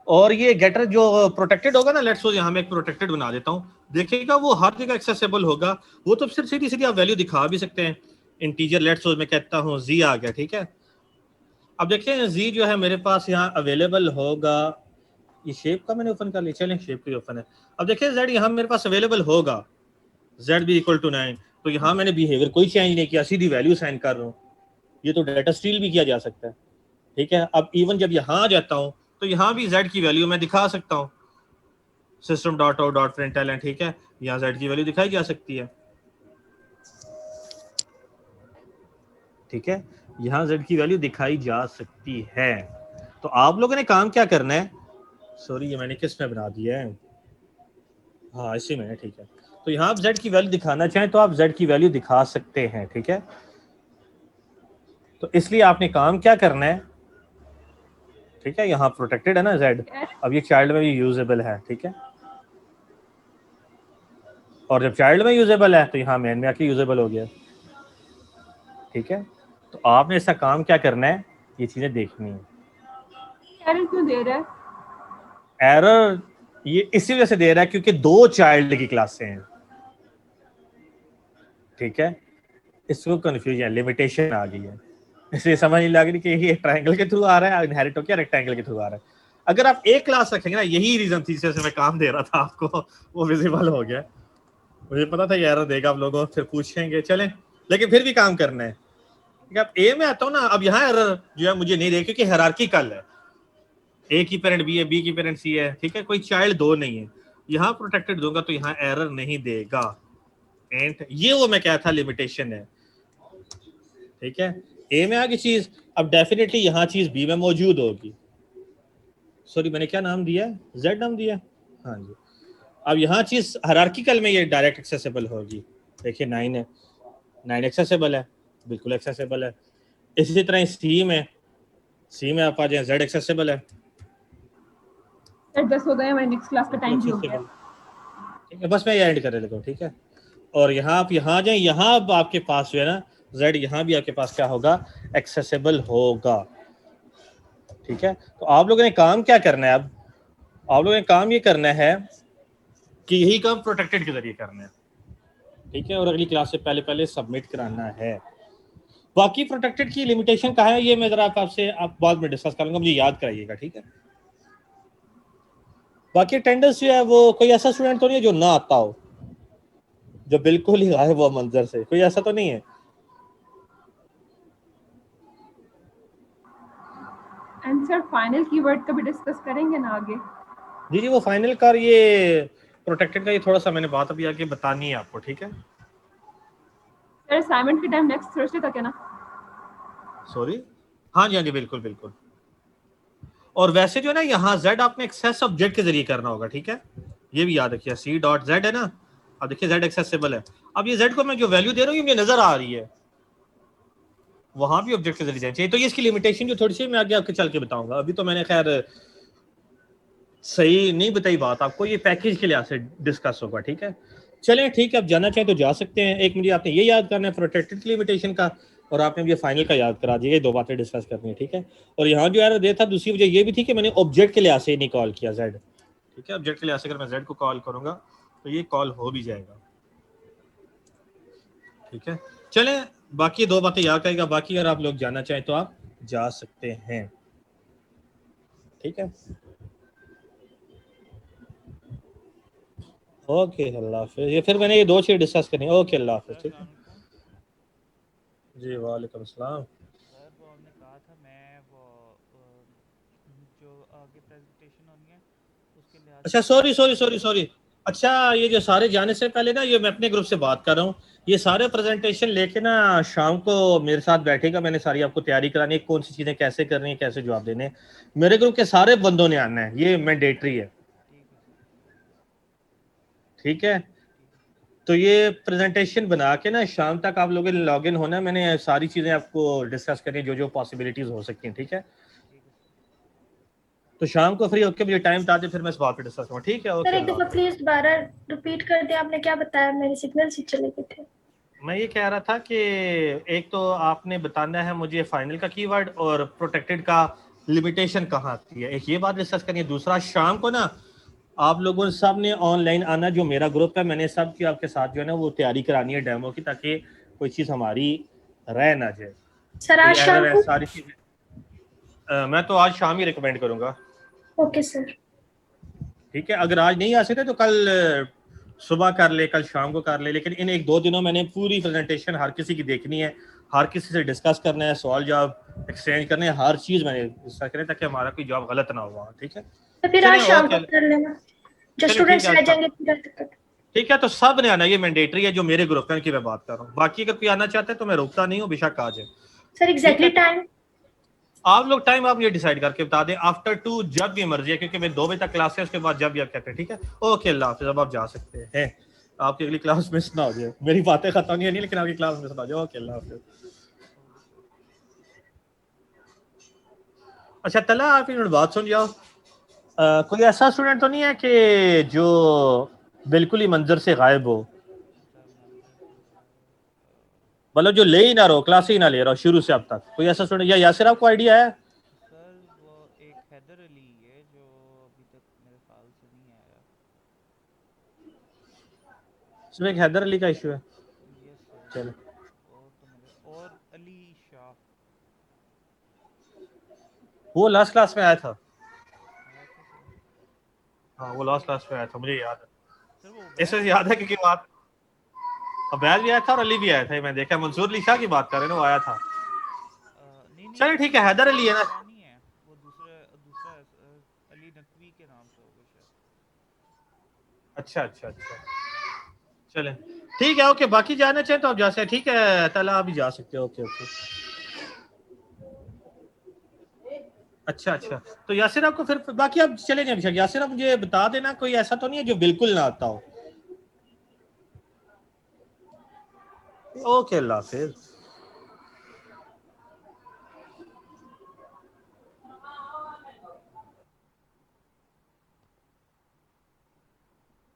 और ये गेटर जो प्रोटेक्टेड होगा ना, लेट्स सपोज यहां मैं एक प्रोटेक्टेड बना देता हूं, देखिएगा वो हर जगह एक्सेसिबल होगा, वो तो सिर्फ सीधी सीधी आप वैल्यू दिखा भी सकते हैं। इंटीजर लेट्स सपोज मैं कहता हूं जी आ गया, ठीक है। अब देखिए जी जो है मेरे पास यहाँ अवेलेबल होगा, ये शेप का मैंने ओपन कर लिया, चलें शेप की ओपन है। अब देखिए जेड यहाँ मेरे पास अवेलेबल होगा, जेड भी इक्वल टू 9, तो यहाँ मैंने बिहेवियर कोई चेंज नहीं किया, सीधी वैल्यू साइन कर रहा हूँ। ये तो डाटा स्टील भी किया जा सकता है, ठीक है। अब इवन जब यहाँ आ जाता हूँ तो यहाँ भी जेड की वैल्यू मैं दिखा सकता हूँ, system dot out dot println, ठीक है, यहाँ जेड की वैल्यू दिखाई जा सकती है, ठीक है, यहाँ जेड की वैल्यू दिखाई जा सकती है। तो आप लोगों ने काम क्या करना है, सॉरी ये मैंने किस में बना दिया है, हाँ इसी में है, ठीक है। तो यहाँ आप जेड की वैल्यू दिखाना चाहें तो आप जेड की वैल्यू दिखा सकते हैं, ठीक है। तो इसलिए आपने काम क्या करना है, ठीक है, यहाँ प्रोटेक्टेड है ना जेड, अब ये चाइल्ड में भी यूजेबल है, ठीक है, और जब चाइल्ड में यूजेबल है तो यहाँ मेन में आके यूजेबल हो गया, ठीक है। तो आपने इसका काम क्या करना है, ये चीजें देखनी है। एरर क्यों दे रहा है? एरर ये इसी वजह से दे रहा है क्योंकि दो चाइल्ड की क्लासें हैं, ठीक है, इसको कंफ्यूजन लिमिटेशन आ गई है, इसलिए समझ नहीं लग रही कि ये ट्रायंगल के थ्रू आ रहा है, इनहेरिट हो क्या रेक्टेंगल के थ्रू आ रहा है। अगर आप एक क्लास रखेंगे ना, यही रीजन थी जिससे मैं काम दे रहा था आपको, वो विजिबल हो गया, मुझे पता था ये एरर देगा आप लोगों, फिर पूछेंगे, चलें, लेकिन फिर भी काम करना है। अब ए में आता हूँ ना, अब यहाँ एरर जो है मुझे नहीं देगा क्योंकि हायरार्किकल है, ए की पेरेंट बी है, बी की पेरेंट सी है, ठीक है, कोई चाइल्ड दो नहीं है। यहाँ प्रोटेक्टेड दूंगा तो यहाँ एरर नहीं देगा, एंड ये वो मैं क्या था लिमिटेशन है, ठीक है। ए में आ गई चीज, अब डेफिनेटली यहाँ चीज बी में मौजूद होगी, सॉरी मैंने क्या नाम दिया, जेड नाम दिया, हाँ जी। अब यहाँ चीज हायरार्किकल में ये डायरेक्ट एक्सेसिबल होगी, देखिए 9 है, 9 एक्सेसिबल है, बिल्कुल एक्सेसिबल है। इसी तरह सी में, सी में आप आ जाए, जेड एक्सेसिबल है, सर 10 हो गए, हमारे नेक्स्ट क्लास का टाइम भी हो गया, ठीक है, बस मैं ये एंड कर लेता हूँ, ठीक है। और यहाँ आप यहाँ जाए, यहाँ अब आपके पास जो है ना जेड, यहाँ भी आपके पास क्या होगा, एक्सेसिबल होगा, ठीक है। तो आप लोगों ने काम क्या करना है, अब आप लोगों ने काम ये करना है कि यही काम प्रोटेक्टेड के जरिए करना है, ठीक है, और अगली क्लास से पहले पहले सबमिट कराना है। बाकी प्रोटेक्टेड की लिमिटेशन कहाँ है, ये मैं जरा आपसे आप बाद में डिस्कस करूंगा, मुझे याद कराइएगा, ठीक है। बाकी अटेंडेंस जो है वो कोई ऐसा स्टूडेंट तो नहीं है जो ना आता हो, जो बिल्कुल ही गायब हुआ मंजर से, कोई ऐसा तो नहीं है, एंड सर फाइनल कीवर्ड का भी डिस्कस करेंगे ना आगे? जी वो फाइनल का ये प्रोटेक्टेड का ये थोड़ा सा मैंने बात अभी आगे बतानी है आपको, ठीक है। सर असाइनमेंट की टाइम नेक्स्ट थर्सडे तक है ना? सॉरी, हाँ जी बिल्कुल बिल्कुल। और वैसे जो है ना यहाँ z आपने एक्सेस ऑब्जेक्ट के जरिए करना होगा, ठीक है, ये भी याद रखिए। c डॉट z है ना, अब देखिए z एक्सेसिबल है। अब ये z को मैं जो वैल्यू दे रहा हूँ ये मुझे नजर आ रही है, वहां भी ऑब्जेक्ट के जरिए जाना चाहिए। तो ये इसकी लिमिटेशन जो थोड़ी सी मैं आगे आपके चल के बताऊंगा, अभी तो मैंने खैर सही नहीं बताई बात आपको, ये पैकेज के लिहाज से डिस्कस होगा, ठीक है। चलें ठीक है, अब जाना चाहें तो जा सकते हैं। एक मुझे आपने ये याद करना है प्रोटेक्टेड लिमिटेशन का, और आपने मुझे फाइनल का याद करा दिया, ये दो बातें डिस्कस करनी है, ठीक है। और यहाँ जो एरर दिया था दूसरी वजह ये भी थी कि मैंने ऑब्जेक्ट के लिहाज से नहीं कॉल किया z, ठीक है। ऑब्जेक्ट के लिहाज से अगर मैं z को कॉल करूंगा तो ये कॉल हो भी जाएगा, ठीक है। चलें बाकी दो बातें याद करेगा, बाकी अगर आप लोग जाना चाहें तो आप जा सकते हैं, ठीक है। ओके अल्लाह हाफिज़। ये फिर मैंने ये दो चीज़ डिस्कस करनी है। ओके अल्लाह हाफिज़, ठीक है जी। वालेकुम सलाम। सर वो हमने कहा था मैं वो जो आगे प्रेजेंटेशन होनी है उसके लिहाज अच्छा सॉरी अच्छा, ये जो सारे जाने से पहले ना ये मैं अपने ग्रुप से बात कर रहा हूँ, ये सारे प्रेजेंटेशन लेके ना शाम को मेरे साथ बैठेगा, मैंने सारी आपको तैयारी करानी है, कौन सी चीज़ें कैसे करनी है, कैसे जवाब देने हैं। मेरे ग्रुप के सारे बंदों ने आना है, ये मैंडेटरी है, ठीक है। तो ये प्रेजेंटेशन बना के ना शाम तक आप लोगों ने लॉग इन होना है, मैंने सारी चीज़ें आपको डिस्कस करनी जो जो पॉसिबिलिटीज़ हो सकती हैं, ठीक है। तो शाम को फ्री होकर मुझे टाइम बता दे, फिर मैं इस बात पे डिस्कस करूँगा, ठीक है। सर ओके एक दफा प्लीज दोबारा रिपीट कर दें, आपने क्या बताया? मेरे सिग्नल से चले गए थे। मैं ये कह रहा था कि एक तो आपने बताना है मुझे फाइनल का कीवर्ड और प्रोटेक्टेड का लिमिटेशन कहाँ आती है, एक ये बात डिस्कस करनी है। दूसरा शाम को ना आप लोगों ने सब ने ऑनलाइन आना, जो मेरा ग्रुप है मैंने सब की आपके साथ जो है ना वो तैयारी करानी है डेमो की, ताकि कोई चीज़ हमारी रह ना जाए, सर कोई आज शाम एरर है को? सारी चीज़ें। मैं तो आज शाम ही रिकमेंड करूँगा, ओके सर। ठीक है। अगर आज नहीं आ सकते तो कल सुबह कर ले, कल शाम को कर ले, लेकिन इन एक दो दिनों मैंने पूरी प्रेजेंटेशन हर किसी की देखनी है, हर किसी से डिस्कस करना है, सवाल जवाब एक्सचेंज करने हैं, हर चीज़ मैंने डिस्कस करनी है ताकि हमारा कोई जवाब गलत ना हुआ, ठीक है। तो फिर आज चलें शाम ओके, को कर लेना, जो चलिए ठीक स्टूडेंट्स है रह अच्छा, जाएंगे पूरा तक। ठीक है। तो सब ने आना, ये मैंडेटरी है जो मेरे ग्रुप है की मैं बात कर रहा हूँ, बाकी अगर कोई आना चाहते हैं तो मैं रोकता नहीं हूँ, बेशक आ जाए। सर एग्जैक्टली टाइम आप लोग टाइम आप मुझे डिसाइड करके बता दें, आफ्टर 2 जब भी मर्जी है, क्योंकि मैं 2 बजे तक क्लास है, उसके बाद जब भी आप कहते हैं, ठीक है। ओके अल्लाह हाफिज़। अब आप जा सकते हैं, आपकी अगली क्लास मिस ना हो जाए, मेरी बातें खत्म नहीं है लेकिन आपकी क्लास मिस ना हो जाए। ओके अल्लाह हाफिज़। अच्छा तला आप एक बात सुन जाओ, कोई ऐसा स्टूडेंट तो नहीं है कि जो बिल्कुल ही मंजर से गायब हो, मतलब जो ले ही ना रहो, क्लास ही ना ले रहा हो शुरू से अब तक, कोई ऐसा स्टूडेंट? या यासिर आपको आइडिया है? सर वो एक हैदर अली है जो अभी तक मेरे ख्याल से नहीं आया। इसमें एक हैदर अली का इशू है। Yes sir. चलो और अली शाह वो लास्ट क्लास में आया था, आया था सर। हाँ वो लास्ट क्लास में आया था, मुझे याद है, सर वो ऐसे याद है क्योंकि बात अबैद भी आया था और अली भी आया था, मैं देखा मंसूर अली शाह की बात कर रहे हैं ना, वो आया था। नहीं चलिए ठीक है, हैदर अली है ना। नहीं है वो दूसरा दूसरा अली नकवी के नाम से होगा शायद। अच्छा, चलें ठीक है ओके। बाकी जाना चाहें तो आप जा सकते, ठीक है तला आप भी जा सकते हो। ओके अच्छा तो यासिर आपको फिर बाकी आप चले जाए, यासिर आप मुझे बता देना कोई ऐसा तो नहीं है जो बिल्कुल ना आता हो। ओके अल्लाह हाफिज़।